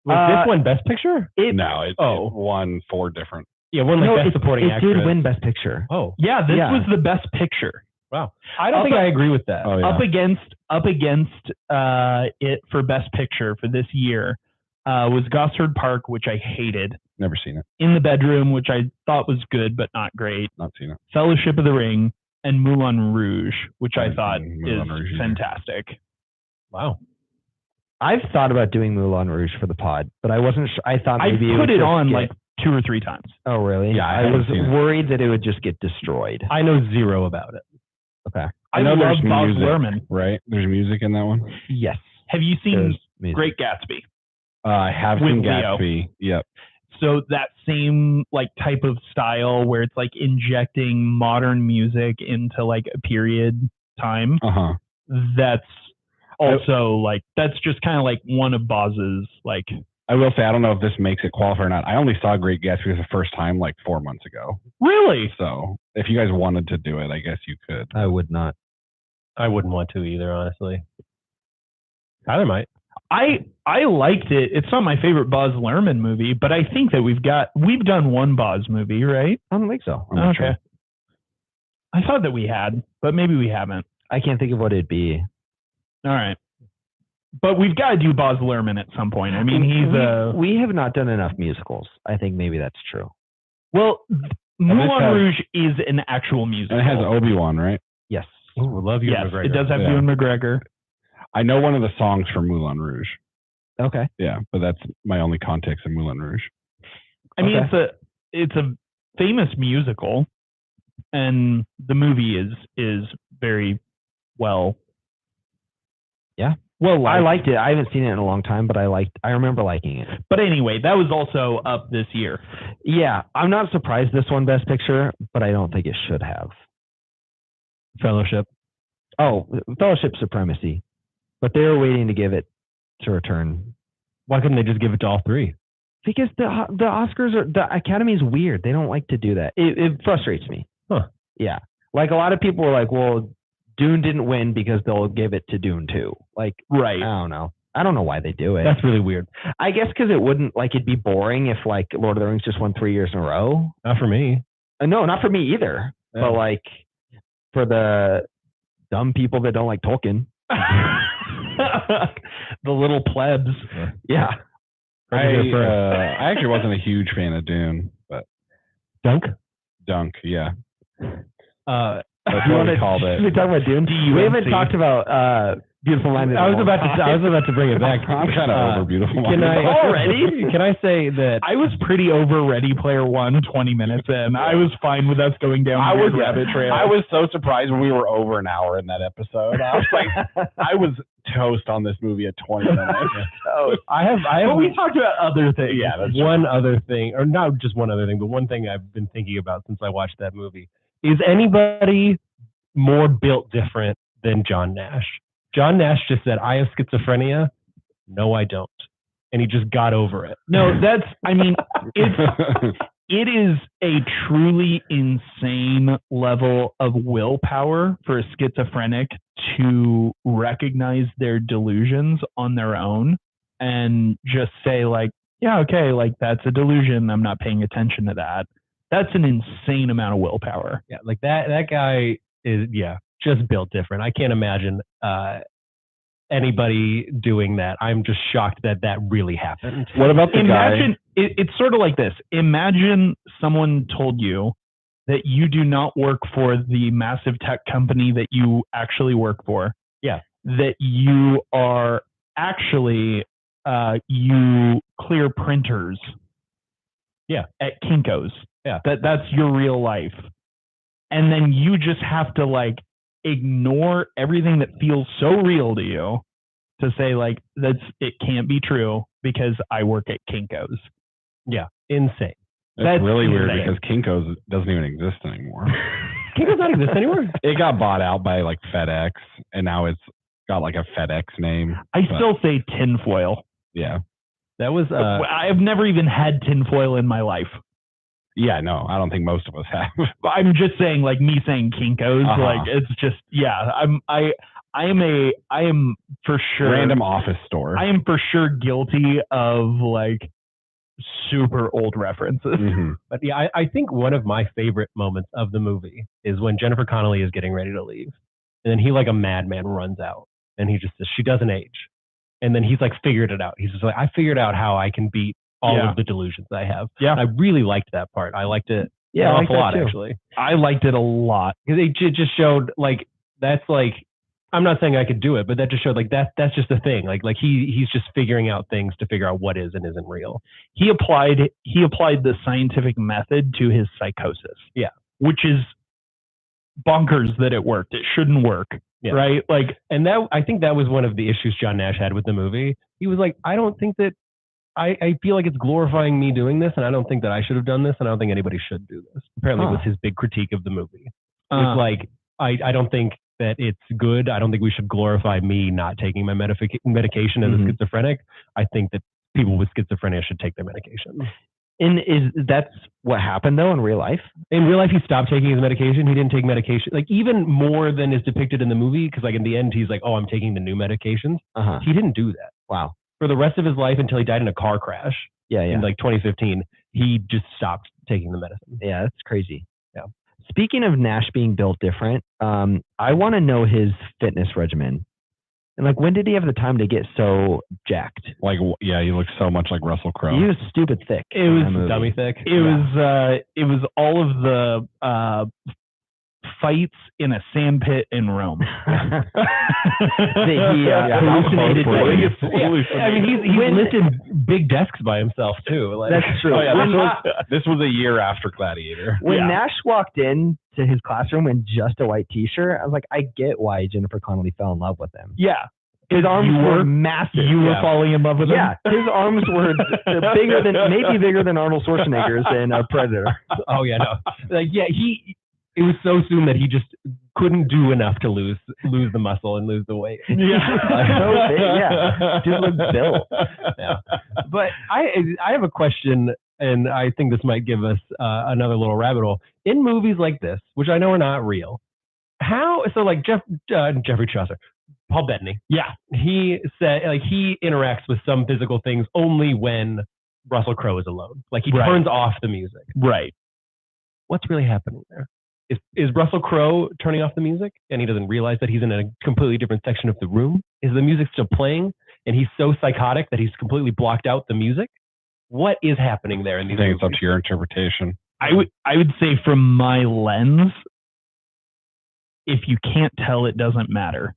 Was this one Best Picture? No, it Oh. won 4 different. Yeah, one like No, Best it Supporting it Actress. did win Best Picture. Oh, Yeah, this Yeah. was the best picture. wow. I don't think Up- I agree with that. Oh, yeah. Up against it for best picture for this year was Gosford Park, which I hated. Never seen it. In the Bedroom, which I thought was good but not great. Not seen it. Fellowship of the Ring, and Moulin Rouge, which I thought Moulin is Rouge, yeah. fantastic. Wow. I've thought about doing Moulin Rouge for the pod, but I wasn't sure. I thought I maybe put would it just on get- like 2 or 3 times. Oh, really? Yeah, I I was haven't seen it. worried that it would just get destroyed. I know zero about it. Okay. I know love there's Baz music. Luhrmann. Right? There's music in that one. Yes. Have you seen There's music. Great Gatsby? I have With seen Leo. Gatsby. Yep. So that same like type of style where it's like injecting modern music into like a period time. Uh-huh. That's also like that's just kind of like one of Baz's like. I will say, I don't know if this makes it qualify or not. I only saw Great Gatsby for the first time like 4 months ago. Really? So if you guys wanted to do it, I guess you could. I would not. I wouldn't want to either, honestly. Tyler might. I liked it. It's not my favorite Baz Luhrmann movie, but I think that we've done one Baz movie, right? I don't think so. I'm not Okay. sure. I thought that we had, but maybe we haven't. I can't think of what it'd be. All right. But we've got to do Baz Luhrmann at some point. I mean, he's we have not done enough musicals. I think maybe that's true. well, Moulin has- Rouge is an actual musical. And it has Obi-Wan, right? Yes. Ooh, I love you, yes, McGregor. it does have Yeah. Ewan McGregor. I know one of the songs from Moulin Rouge. Okay. Yeah, but that's my only context in Moulin Rouge. I mean, Okay. it's a famous musical, and the movie is very well. Yeah. Well, I liked it. I haven't seen it in a long time, but I remember liking it. But anyway, that was also up this year. Yeah. I'm not surprised this won Best Picture, but I don't think it should have. Fellowship. Oh, Fellowship Supremacy. But they were waiting to give it to Return. Why couldn't they just give it to all three? Because the Oscars the Academy is weird. They don't like to do that. It frustrates me. Huh. Yeah. Like a lot of people were like, well, Dune didn't win because they'll give it to Dune 2. Like, Right. I don't know. I don't know why they do it. That's really weird. I guess because it wouldn't, like, it'd be boring if, like, Lord of the Rings just won 3 years in a row. Not for me. No, not for me either. Yeah. But, like, for the dumb people that don't like Tolkien. The little plebs. Yeah. I actually wasn't a huge fan of Dune, but Dunk. Dunk, yeah. Uh, That's what we called Should we it. talk about Dune? We haven't talked about Beautiful Mind. I was about to bring it back. I'm kind of over Beautiful Can Mind. I Already? Can I say that I was pretty over Ready Player One 20 minutes in. I was fine with us going down I a was weird rabbit trail. I was so surprised when we were over an hour in that episode. I was like, I was toast on this movie at 20 minutes. I have But we talked about other things. Yeah, that's one other thing, or not just one other thing, but one thing I've been thinking about since I watched that movie. Is anybody more built different than John Nash? John Nash just said, I have schizophrenia. No, I don't. And he just got over it. No, that's, I mean, it is a truly insane level of willpower for a schizophrenic to recognize their delusions on their own and just say like, yeah, okay, like that's a delusion. I'm not paying attention to that. That's an insane amount of willpower. Yeah, like that guy is, just built different. I can't imagine anybody doing that. I'm just shocked that really happened. What about the Imagine, it's sort of like this. Imagine someone told you that you do not work for the massive tech company that you actually work for. Yeah. That you are actually, you clear printers. Yeah. At Kinko's. Yeah. That's your real life. And then you just have to like ignore everything that feels so real to you to say like it can't be true because I work at Kinko's. Yeah, insane. That's really weird insane. because Kinko's doesn't even exist anymore. Kinko's not exist anymore. It got bought out by like FedEx, and now it's got like a FedEx name. I But- still say tinfoil. Yeah. That was I've never even had tinfoil in my life. Yeah, no, I don't think most of us have. But I'm just saying, like me saying Kinko's, Uh-huh. like it's just I am for sure Random office store. I am for sure guilty of like super old references. Mhm. But yeah, I think one of my favorite moments of the movie is when Jennifer Connelly is getting ready to leave. And then he, like a madman, runs out. And he just says, she doesn't age. And then he's like, figured it out. He's just like, I figured out how I can beat all Yeah. of the delusions I have. Yeah. And I really liked that part. I liked it Yeah, I an like awful that lot too. actually. I liked it a lot. Because it just showed like that's like I'm not saying I could do it, but that just showed like that's just a thing. Like he's just figuring out things to figure out what is and isn't real. He applied the scientific method to his psychosis. Yeah. Which is bonkers that it worked. It shouldn't work. Yeah. Right? Like, And that I think that was one of the issues John Nash had with the movie. He was like, I don't think that I feel like it's glorifying me doing this, and I don't think that I should have done this, and I don't think anybody should do this. Apparently, was his big critique of the movie. It's like I don't think that it's good. I don't think we should glorify me not taking my medication as a schizophrenic. I think that people with schizophrenia should take their medication. And that's what happened though in real life? In real life, he stopped taking his medication. He didn't take medication, like even more than is depicted in the movie. Because like in the end, he's like, "Oh, I'm taking the new medications." He didn't do that. Wow. For the rest of his life until he died in a car crash. Yeah. In like 2015, he just stopped taking the medicine. Yeah, that's crazy. Yeah. Speaking of Nash being built different, I want to know his fitness regimen. And like, when did he have the time to get so jacked? Like, yeah, he looks so much like Russell Crowe. He was stupid thick. it was Dummy thick. it was all of the fights in a sandpit in Rome. That he hallucinated. I mean, he's lifted big desks by himself too. Like, That's true. Oh, yeah, this was a year after Gladiator. When Nash walked in to his classroom in just a white T-shirt, I was like, I get why Jennifer Connelly fell in love with him. Yeah. His arms were massive. You were falling in love with him? Yeah, his arms were maybe bigger than Arnold Schwarzenegger's in Predator. Oh yeah, no, like yeah, it was so soon that he just couldn't do enough to lose the muscle and lose the weight. Yeah, dude looked built. Yeah. But I have a question, and I think this might give us another little rabbit hole. In movies like this, which I know are not real, like Jeffrey Chaucer, Paul Bettany, he said like he interacts with some physical things only when Russell Crowe is alone. Like he turns off the music. Right. What's really happening there? Is Russell Crowe turning off the music and he doesn't realize that he's in a completely different section of the room? Is the music still playing and he's so psychotic that he's completely blocked out the music? What is happening there in these movies? It's up to your interpretation. I would say from my lens, if you can't tell, it doesn't matter.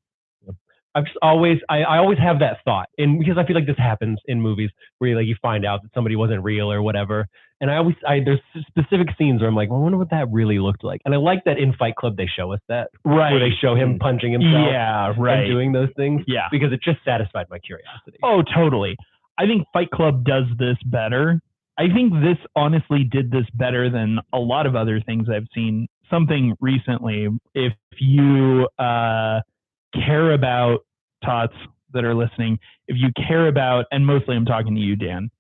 I've just always have that thought, and because I feel like this happens in movies where you find out that somebody wasn't real or whatever, and there's specific scenes where I'm like, well, I wonder what that really looked like, and I like that in Fight Club they show us that, where they show him punching himself, and doing those things, because it just satisfied my curiosity. Oh, totally. I think Fight Club does this better. I think this honestly did this better than a lot of other things I've seen. Something recently, if you care about tots that are listening, if you care about, and mostly I'm talking to you, Dan,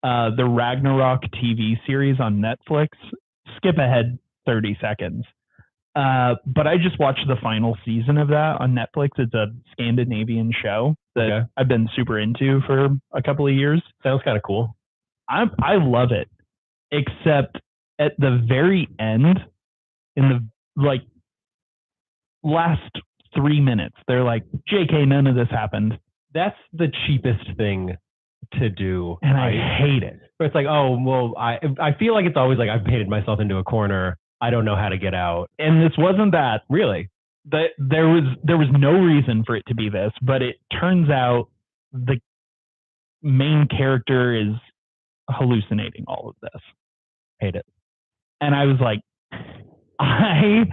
the Ragnarok TV series on Netflix, skip ahead 30 seconds. But I just watched the final season of that on Netflix. It's a Scandinavian show that I've been super into for a couple of years. Sounds kind of cool. I love it, except at the very end, in the last 3 minutes, they're like, JK, none of this happened. That's the cheapest thing to do. And I hate it. But it's like, oh, well, I feel like it's always like I've painted myself into a corner. I don't know how to get out. And this wasn't that. Really? There was no reason for it to be this, but it turns out the main character is hallucinating all of this. Hate it. And I was like, I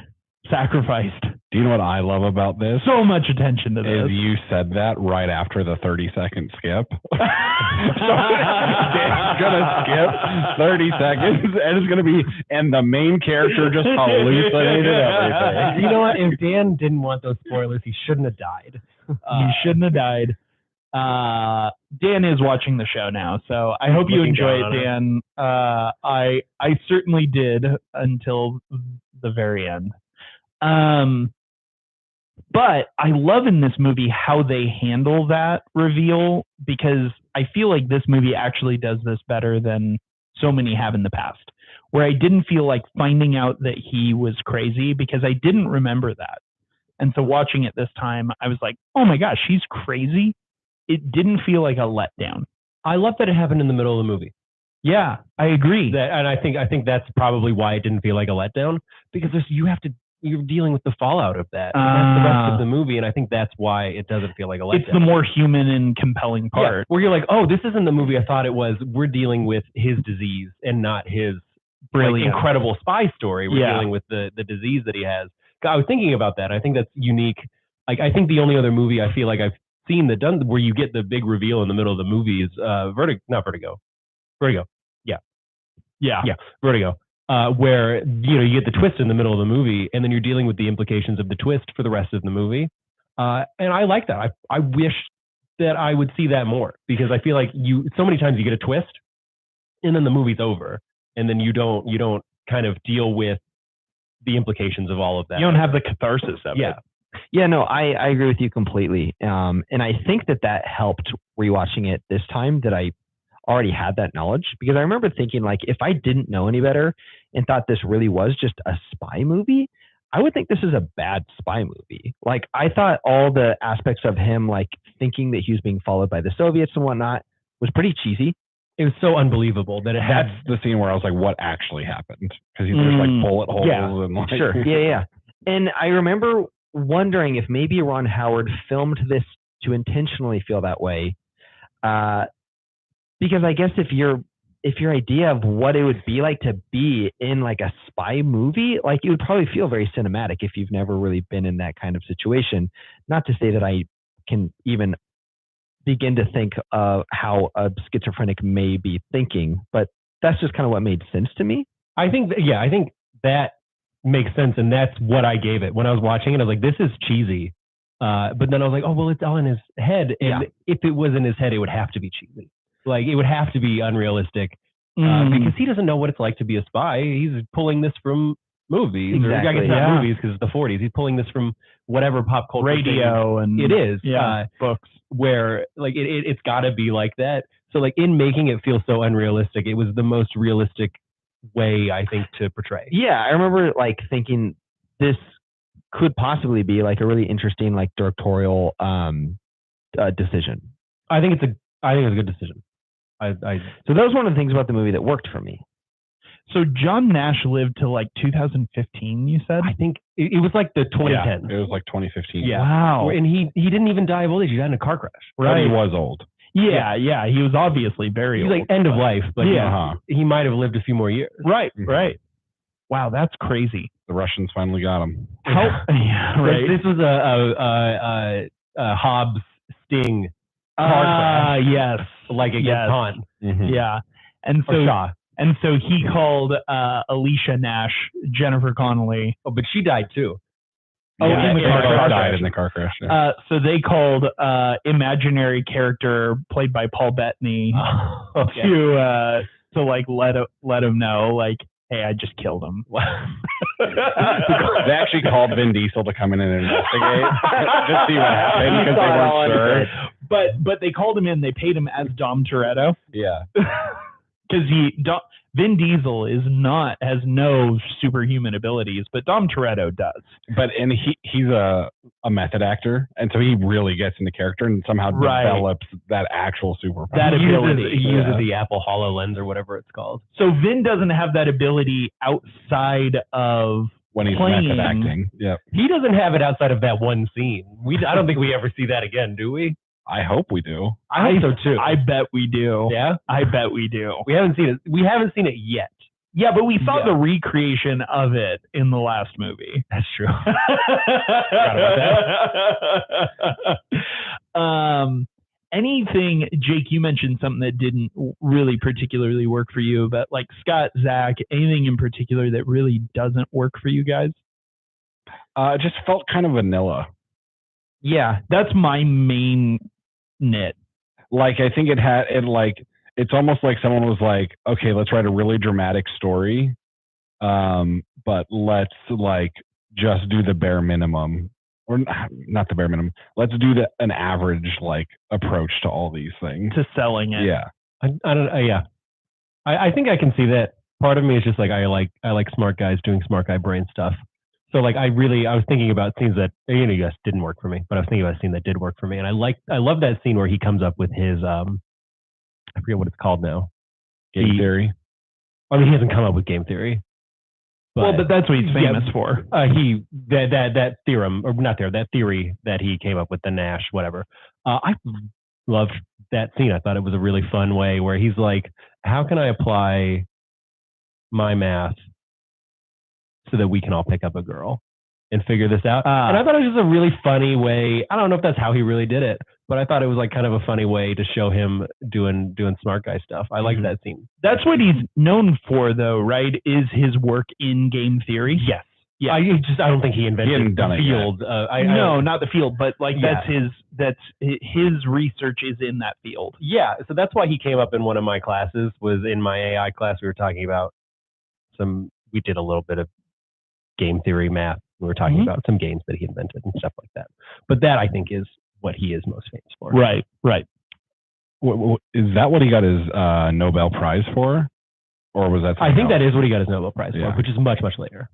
sacrificed. Do you know what I love about this? So much attention to this. Is you said that right after the 30-second skip. So Dan's gonna skip 30 seconds, and it's gonna be, and the main character just hallucinated everything. You know what? If Dan didn't want those spoilers, he shouldn't have died. He shouldn't have died. Dan is watching the show now, so I hope you enjoy it, Dan. I certainly did until the very end. But I love in this movie how they handle that reveal, because I feel like this movie actually does this better than so many have in the past, where I didn't feel like finding out that he was crazy, because I didn't remember that. And so watching it this time, I was like, oh my gosh, he's crazy. It didn't feel like a letdown. I love that it happened in the middle of the movie. Yeah, I agree. And I think that's probably why it didn't feel like a letdown, because you're dealing with the fallout of that. And that's the rest of the movie, and I think that's why it doesn't feel like a letdown. It's the more human and compelling part. Yeah, where you're like, oh, this isn't the movie I thought it was. We're dealing with his disease and not his Brilliant. incredible spy story. We're Yeah. dealing with the disease that he has. I was thinking about that. I think that's unique. Like, I think the only other movie I feel like I've seen that done where you get the big reveal in the middle of the movie is Vertigo. Yeah, Vertigo. Where you get the twist in the middle of the movie, and then you're dealing with the implications of the twist for the rest of the movie. And I like that. I wish that I would see that more, because I feel like so many times you get a twist, and then the movie's over, and then you don't kind of deal with the implications of all of that. You don't have the catharsis of it. Yeah, no, I agree with you completely. And I think that helped rewatching it this time, that I already had that knowledge, because I remember thinking, like, if I didn't know any better and thought this really was just a spy movie, I would think this is a bad spy movie. Like, I thought all the aspects of him, like thinking that he was being followed by the Soviets and whatnot, was pretty cheesy. It was so unbelievable that it had. That's the scene where I was like, what actually happened? Because there's like bullet holes and like. Sure. Yeah. And I remember wondering if maybe Ron Howard filmed this to intentionally feel that way. Because I guess if your idea of what it would be like to be in like a spy movie, like, it would probably feel very cinematic if you've never really been in that kind of situation. Not to say that I can even begin to think of how a schizophrenic may be thinking, but that's just kind of what made sense to me. I think that makes sense, and that's what I gave it when I was watching it. I was like, this is cheesy, but then I was like, oh well, it's all in his head, and if it was in his head, it would have to be cheesy. Like, it would have to be unrealistic, because he doesn't know what it's like to be a spy. He's pulling this from movies, or I guess not movies because it's the 40s. He's pulling this from whatever pop culture radio, and it is books, where like it's got to be like that. So like, in making it feel so unrealistic, it was the most realistic way, I think, to portray. Yeah, I remember like thinking this could possibly be like a really interesting like directorial decision. I think it's a good decision. So that was one of the things about the movie that worked for me. So John Nash lived to like 2015, you said? I think it was like the 2010s. Yeah, it was like 2015. Yeah. Wow. And he didn't even die of old age. He died in a car crash. But he was old. Yeah. He was obviously very He's old. like end of life, but Yeah. he might have lived a few more years. Right. Mhm. Right. Wow, that's crazy. The Russians finally got him. Yeah, right. This was a Hobbs Sting car crash. Yes. Like against Han. Mhm. Yeah. And Or so Shaw. And so he called Alicia Nash Jennifer Connelly. Oh, but she died too. Oh, Yeah, in the they car both crash. died in the car crash. Yeah. So they called imaginary character played by Paul Bettany Okay. to like let him know, like, hey, I just killed him. They actually called Vin Diesel to come in and investigate, just see what happened, because they weren't sure. But they called him in. They paid him as Dom Toretto. Yeah. Because Vin Diesel has no superhuman abilities, but Dom Toretto does. But he's a method actor, and so he really gets into character and somehow develops that actual superpower. That ability. He uses the Apple HoloLens or whatever it's called. So Vin doesn't have that ability outside of when he's playing. method acting. Yep. He doesn't have it outside of that one scene. I don't think we ever see that again, do we? I hope we do. I hope so too. I bet we do. Yeah, I bet we do. we haven't seen it. We haven't seen it yet. Yeah, but we saw Yeah. the recreation of it in the last movie. That's true. Anything, Jake, you mentioned something that didn't really particularly work for you, but like Scott, Zach, anything in particular that really doesn't work for you guys? It just felt kind of vanilla. Yeah, that's my main nit. Like, I think it's almost like someone was like, okay, let's write a really dramatic story, but let's like just do the bare minimum, or not the bare minimum. Let's do an average like approach to all these things. To selling it. Yeah. I don't. Yeah, I think I can see that. Part of me is just like I like smart guys doing smart guy brain stuff. So like I was thinking about scenes that you guys didn't work for me, but I was thinking about a scene that did work for me, and I love that scene where he comes up with his I forget what it's called now. Game theory. I mean, he hasn't come up with game theory. But that's what he's famous for. That theorem, or not theorem, that theory that he came up with, the Nash, whatever. I loved that scene. I thought it was a really fun way where he's like, how can I apply my math so that we can all pick up a girl and figure this out? And I thought it was just a really funny way. I don't know if that's how he really did it, but I thought it was like kind of a funny way to show him doing smart guy stuff. I like that scene. That's what he's known for, though, right? Is his work in game theory? Yes. Yeah. I don't think he invented the field. No, not the field, but like that's his research is in that field. Yeah. So that's why he came up in one of my classes. Was in my AI class. We were talking about we did a little bit of game theory math. We were talking about some games that he invented and stuff like that. But that, I think, is what he is most famous for. Right. Is that what he got his Nobel Prize for? Or was that? I think that is what he got his Nobel Prize for, Yeah. which is much, much later.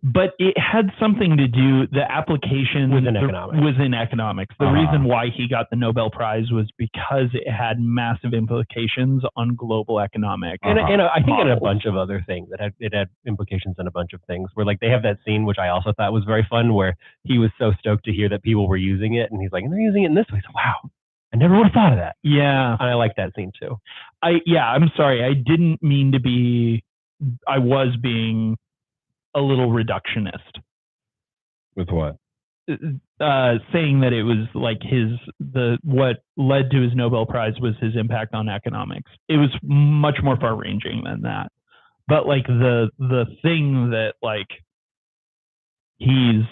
But it had something to do, the application Was in economics. was in economics. The reason why he got the Nobel Prize was because it had massive implications on global economic. And I think it had a models. bunch of other things. It had implications in a bunch of things where, like, they have that scene, which I also thought was very fun, where he was so stoked to hear that people were using it. And he's like, and they're using it in this way. So, wow, I never would have thought of that. Yeah. And I like that scene too. I'm sorry. I didn't mean to be, I was being a little reductionist. With what? Saying that it was like what led to his Nobel Prize was his impact on economics. It was much more far ranging than that. But like the thing that like he's,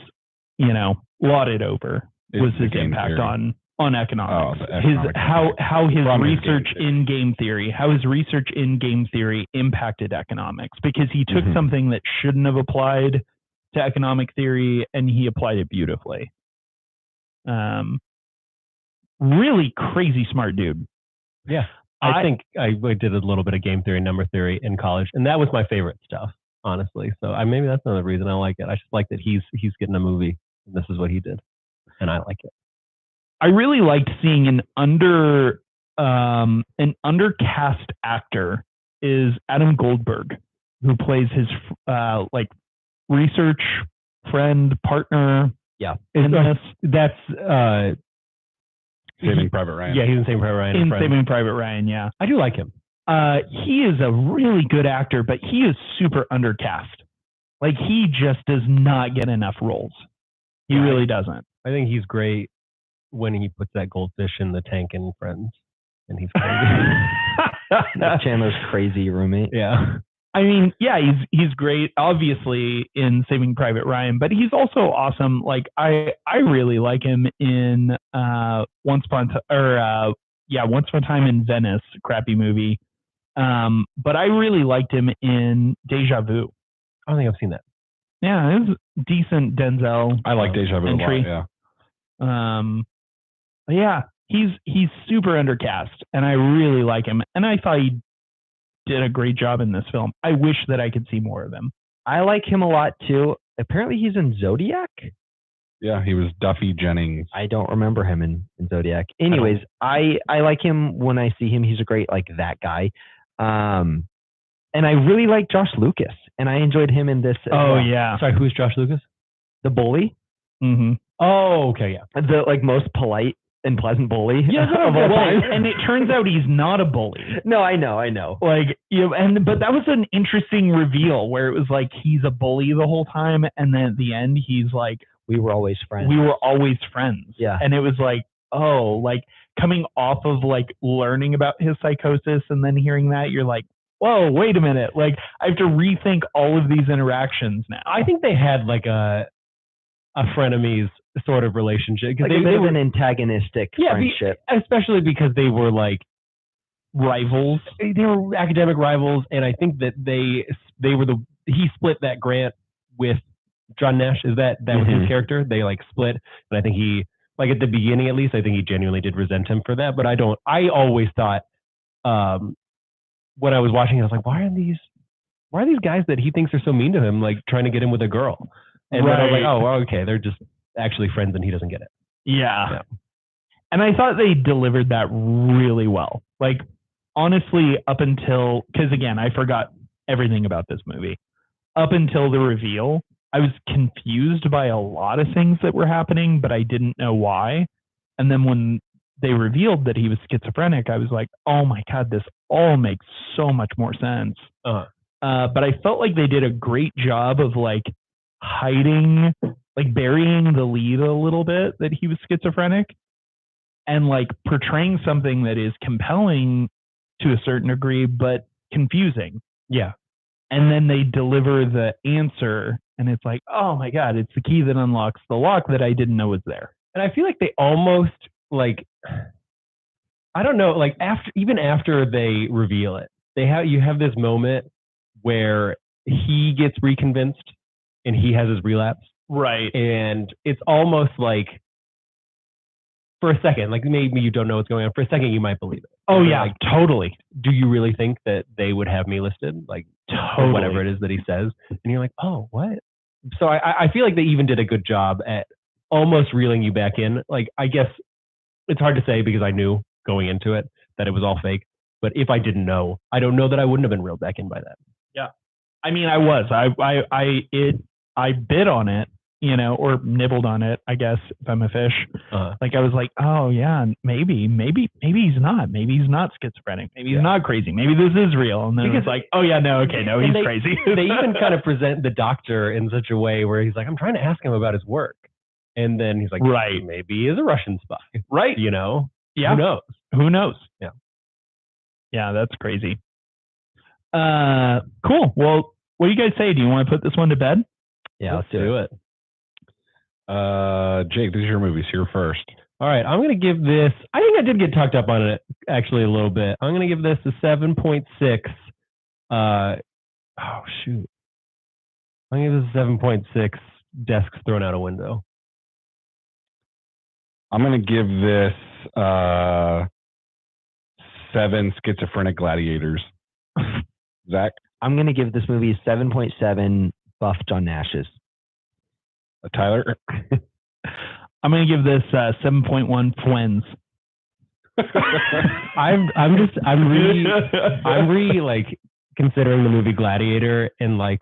lauded over was his impact theory. on economics. Oh, the economic how his From his research game in game theory impacted economics, because he took something that shouldn't have applied to economic theory and he applied it beautifully. Really crazy smart dude. Yeah. I think I did a little bit of game theory, number theory in college, and that was my favorite stuff, honestly. So maybe that's another reason I like it. I just like that he's getting a movie, and this is what he did, and I like it. I really liked seeing an undercast actor is Adam Goldberg, who plays his research friend, partner. Yeah. In this. That's Saving Private Ryan. Yeah, he's in Saving Private Ryan. In Saving Private Ryan, yeah. I do like him. He is a really good actor, but he is super undercast. Like, he just does not get enough roles. He really doesn't. I think he's great when he puts that goldfish in the tank in Friends, and he's crazy. Chandler's crazy roommate. Yeah. I mean, yeah, he's great, obviously, in Saving Private Ryan, but he's also awesome. Like, I really like him in Once Upon a Time in Venice, crappy movie. But I really liked him in Deja Vu. I don't think I've seen that. Yeah, it was decent Denzel. I like Deja Vu entry. a lot, But yeah, he's super undercast, and I really like him. And I thought he did a great job in this film. I wish that I could see more of him. I like him a lot too. Apparently he's in Zodiac. Yeah, he was Duffy Jennings. I don't remember him in Zodiac. Anyways, I like him when I see him. He's a great, like, that guy. And I really like Josh Lucas, and I enjoyed him in this. Yeah. Sorry, who's Josh Lucas? The bully. Mm-hmm. Oh, okay, yeah. The most polite and pleasant bully. Yeah, of all time. and it turns out he's not a bully. No, I know. Like, but that was an interesting reveal where it was like he's a bully the whole time, and then at the end he's like, we were always friends. We were always friends. Yeah. And it was like, oh, like coming off of like learning about his psychosis and then hearing that, you're like, whoa, wait a minute. Like, I have to rethink all of these interactions now. I think they had like a frenemies sort of relationship, because like they were an antagonistic friendship, especially because they were like rivals. They were academic rivals, and I think that they were he split that grant with John Nash. Is that was his character? They like split, and I think he, like, at the beginning at least, I think he genuinely did resent him for that. But I always thought, when I was watching it, I was like, why are these guys that he thinks are so mean to him, like, trying to get him with a girl? And then I was like, oh, well, okay, they're just actually friends and he doesn't get it. Yeah. And I thought they delivered that really well. Like, honestly, up until, because again, I forgot everything about this movie. Up until the reveal, I was confused by a lot of things that were happening, but I didn't know why. And then when they revealed that he was schizophrenic, I was like, oh my God, this all makes so much more sense. But I felt like they did a great job of like hiding, like burying the lead a little bit that he was schizophrenic and like portraying something that is compelling to a certain degree, but confusing. Yeah. And then they deliver the answer and it's like, oh my God, it's the key that unlocks the lock that I didn't know was there. And I feel like they almost like, I don't know, like even after they reveal it, you have this moment where he gets reconvinced and he has his relapse. Right. And it's almost like, for a second, like maybe you don't know what's going on. For a second, you might believe it. Oh You're yeah, like, totally. do you really think that they would have me listed? Like, Totally. whatever it is that he says. And you're like, oh, what? So I feel like they even did a good job at almost reeling you back in. Like, I guess it's hard to say because I knew going into it that it was all fake. But if I didn't know, I don't know that I wouldn't have been reeled back in by that. Yeah. I mean, I was. I bid on it, you know, or nibbled on it, I guess, if I'm a fish. Like I was like, oh yeah, maybe he's not. Maybe he's not schizophrenic. Maybe he's not crazy. Maybe this is real. And then it's like, oh yeah, no, okay, no, he's crazy. They even kind of present the doctor in such a way where he's like, I'm trying to ask him about his work. And then he's like, right, maybe he is a Russian spy. Right. You know? Yeah. Who knows? Who knows? Yeah. Yeah, that's crazy. Cool. Well, what do you guys say? Do you want to put this one to bed? Yeah, let's do it. Jake, this is your movie, so you're first. All right, I'm going to give this, I think I did get talked up on it actually a little bit. I'm going to give this a 7.6. Oh, shoot. I'm going to give this a 7.6 desks thrown out a window. I'm going to give this 7 schizophrenic gladiators. Zach? I'm going to give this movie 7.7 buff John Nashes. Tyler? I'm going to give this 7.1 Twins. I'm really like considering the movie Gladiator and like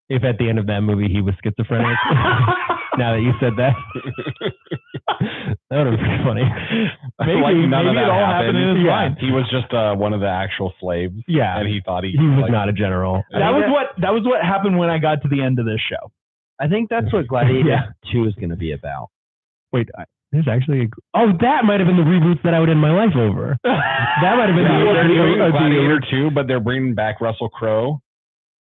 if at the end of that movie he was schizophrenic. Now that you said that, that would have been pretty funny. Maybe none of that it all happened in his mind. He was just one of the actual slaves. Yeah, and he thought he was like, not a general. That was what happened when I got to the end of this show. I think that's what Gladiator 2 is going to be about. Wait, there's actually that might have been the reboots that I would end my life over. That might have been the Gladiator 2, but they're bringing back Russell Crowe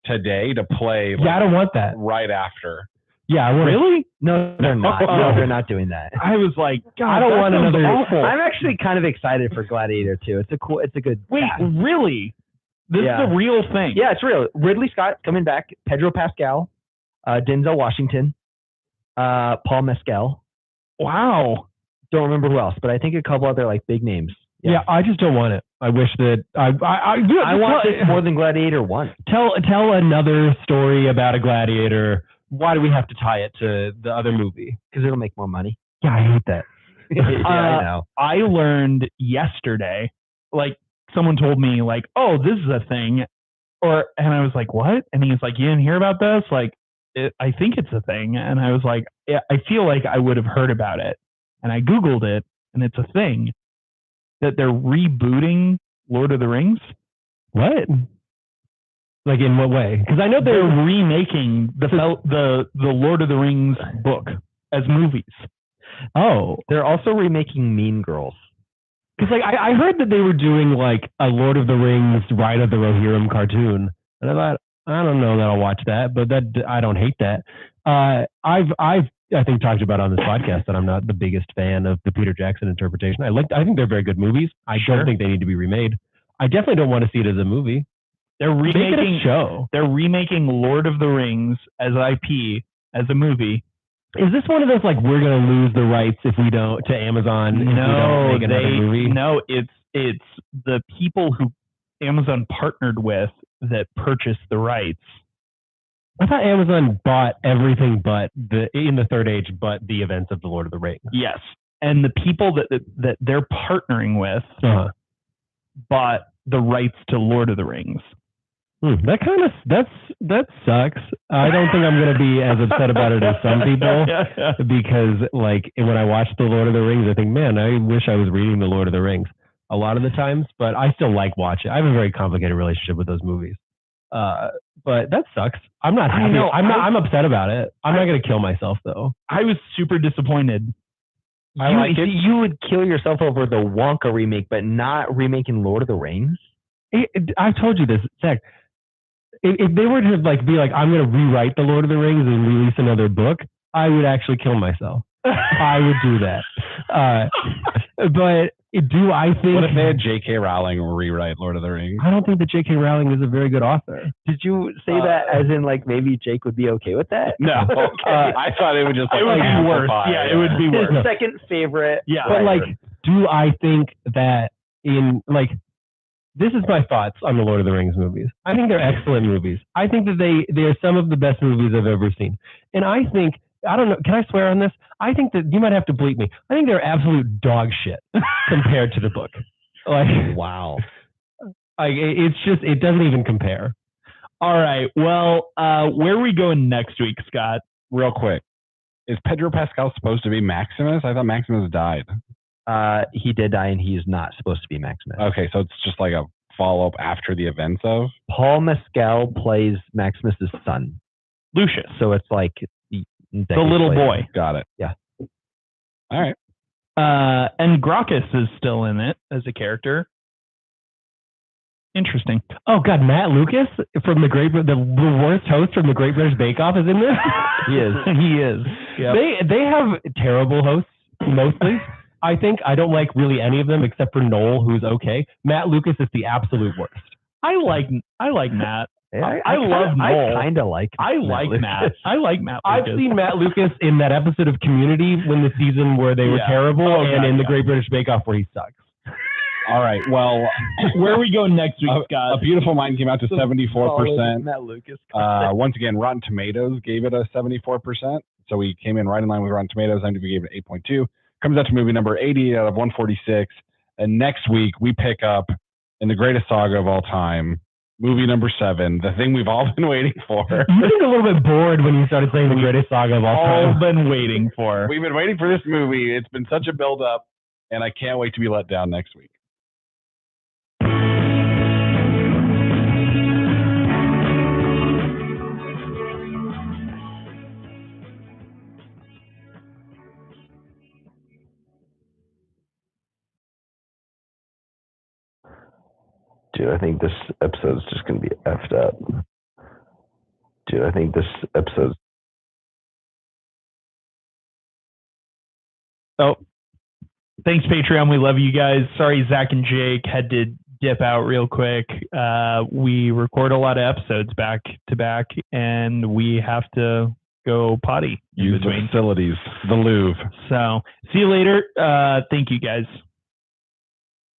today to play. Like, I don't want that. Right after. Yeah, really? No, they're not. No, they're not doing that. I was like, God, I don't want another. Awful. I'm actually kind of excited for Gladiator 2. It's a good. Wait, cast. really? This is a real thing? Yeah, it's real. Ridley Scott coming back. Pedro Pascal, Denzel Washington, Paul Mescal. Wow. Don't remember who else, but I think a couple other like big names. Yeah, I just don't want it. I wish that I want this more than Gladiator 1. Tell another story about a gladiator. Why do we have to tie it to the other movie? Because it'll make more money. Yeah, I hate that. Yeah, I know. I learned yesterday, like someone told me like, oh, this is a thing. And I was like, what? And he's like, you didn't hear about this? Like, I think it's a thing. And I was like, yeah, I feel like I would have heard about it. And I Googled it and it's a thing that they're rebooting Lord of the Rings. What? Like in what way? Because I know they're remaking the Lord of the Rings book as movies. Oh, they're also remaking Mean Girls. Because like I heard that they were doing like a Lord of the Rings Ride of the Rohirrim cartoon, and I thought I don't know that I'll watch that, but that I don't hate that. I've I think talked about on this podcast that I'm not the biggest fan of the Peter Jackson interpretation. I think they're very good movies. I don't think they need to be remade. I definitely don't want to see it as a movie. They're remaking a show. They're remaking Lord of the Rings as IP as a movie. Is this one of those like we're gonna lose the rights if we don't to Amazon? If we don't make another movie? No, it's the people who Amazon partnered with that purchased the rights. I thought Amazon bought everything but in the Third Age, but the events of the Lord of the Rings. Yes, and the people that they're partnering with bought the rights to Lord of the Rings. That sucks. I don't think I'm going to be as upset about it as some people, because like when I watch the Lord of the Rings, I think, man, I wish I was reading the Lord of the Rings a lot of the times, but I still like watching. I have a very complicated relationship with those movies. But that sucks. I'm not happy. I'm upset about it. I'm not going to kill myself though. I was super disappointed. You would kill yourself over the Wonka remake, but not remaking Lord of the Rings? I've told you this, Zach. If they were to like be like, I'm going to rewrite the Lord of the Rings and release another book, I would actually kill myself. I would do that. But do I think... What if they had J.K. Rowling rewrite Lord of the Rings? I don't think that J.K. Rowling is a very good author. Did you say that as in like maybe Jake would be okay with that? No. I thought it would just like, it would be worse. Yeah, it would be worse. His second favorite. Yeah. But like, do I think that in like... This is my thoughts on the Lord of the Rings movies. I think they're excellent movies. I think that they are some of the best movies I've ever seen. And I think, I don't know, can I swear on this? I think that, you might have to bleep me, I think they're absolute dog shit compared to the book. Like, wow. Like, it's just, it doesn't even compare. All right. Well, where are we going next week, Scott? Real quick. Is Pedro Pascal supposed to be Maximus? I thought Maximus died. He did die, and he's not supposed to be Maximus. Okay, so it's just like a follow-up after the events of? Paul Mescal plays Maximus's son, Lucius. So it's like the little boy. Got it. Yeah. All right. And Gracchus is still in it as a character. Interesting. Oh God, Matt Lucas from the worst host from the Great British Bake Off is in this. He is. He is. Yep. They have terrible hosts mostly. I think I don't like really any of them except for Noel, who's okay. Matt Lucas is the absolute worst. I like Matt. I love Noel. I kind of like. I like Matt. I like Matt. I've seen Matt Lucas in that episode of Community when the season where they were terrible, and in the Great British Bake Off where he sucks. All right. Well, where are we going next week, Scott? A Beautiful Mind came out to 74%. Matt Lucas. Once again, Rotten Tomatoes gave it a 74%. So we came in right in line with Rotten Tomatoes. IMDb gave it 8.2. Comes out to movie number 80 out of 146. And next week, we pick up, in the greatest saga of all time, movie number 7, the thing we've all been waiting for. You seemed a little bit bored when you started saying the greatest saga of all time. All been waiting for. We've been waiting for this movie. It's been such a build-up, and I can't wait to be let down next week. Dude, I think this episode's just going to be effed up. Dude, I think this episode's... Oh, thanks, Patreon. We love you guys. Sorry, Zach and Jake had to dip out real quick. We record a lot of episodes back to back, and we have to go potty in Use between. the facilities, the Louvre. So, see you later. Thank you, guys.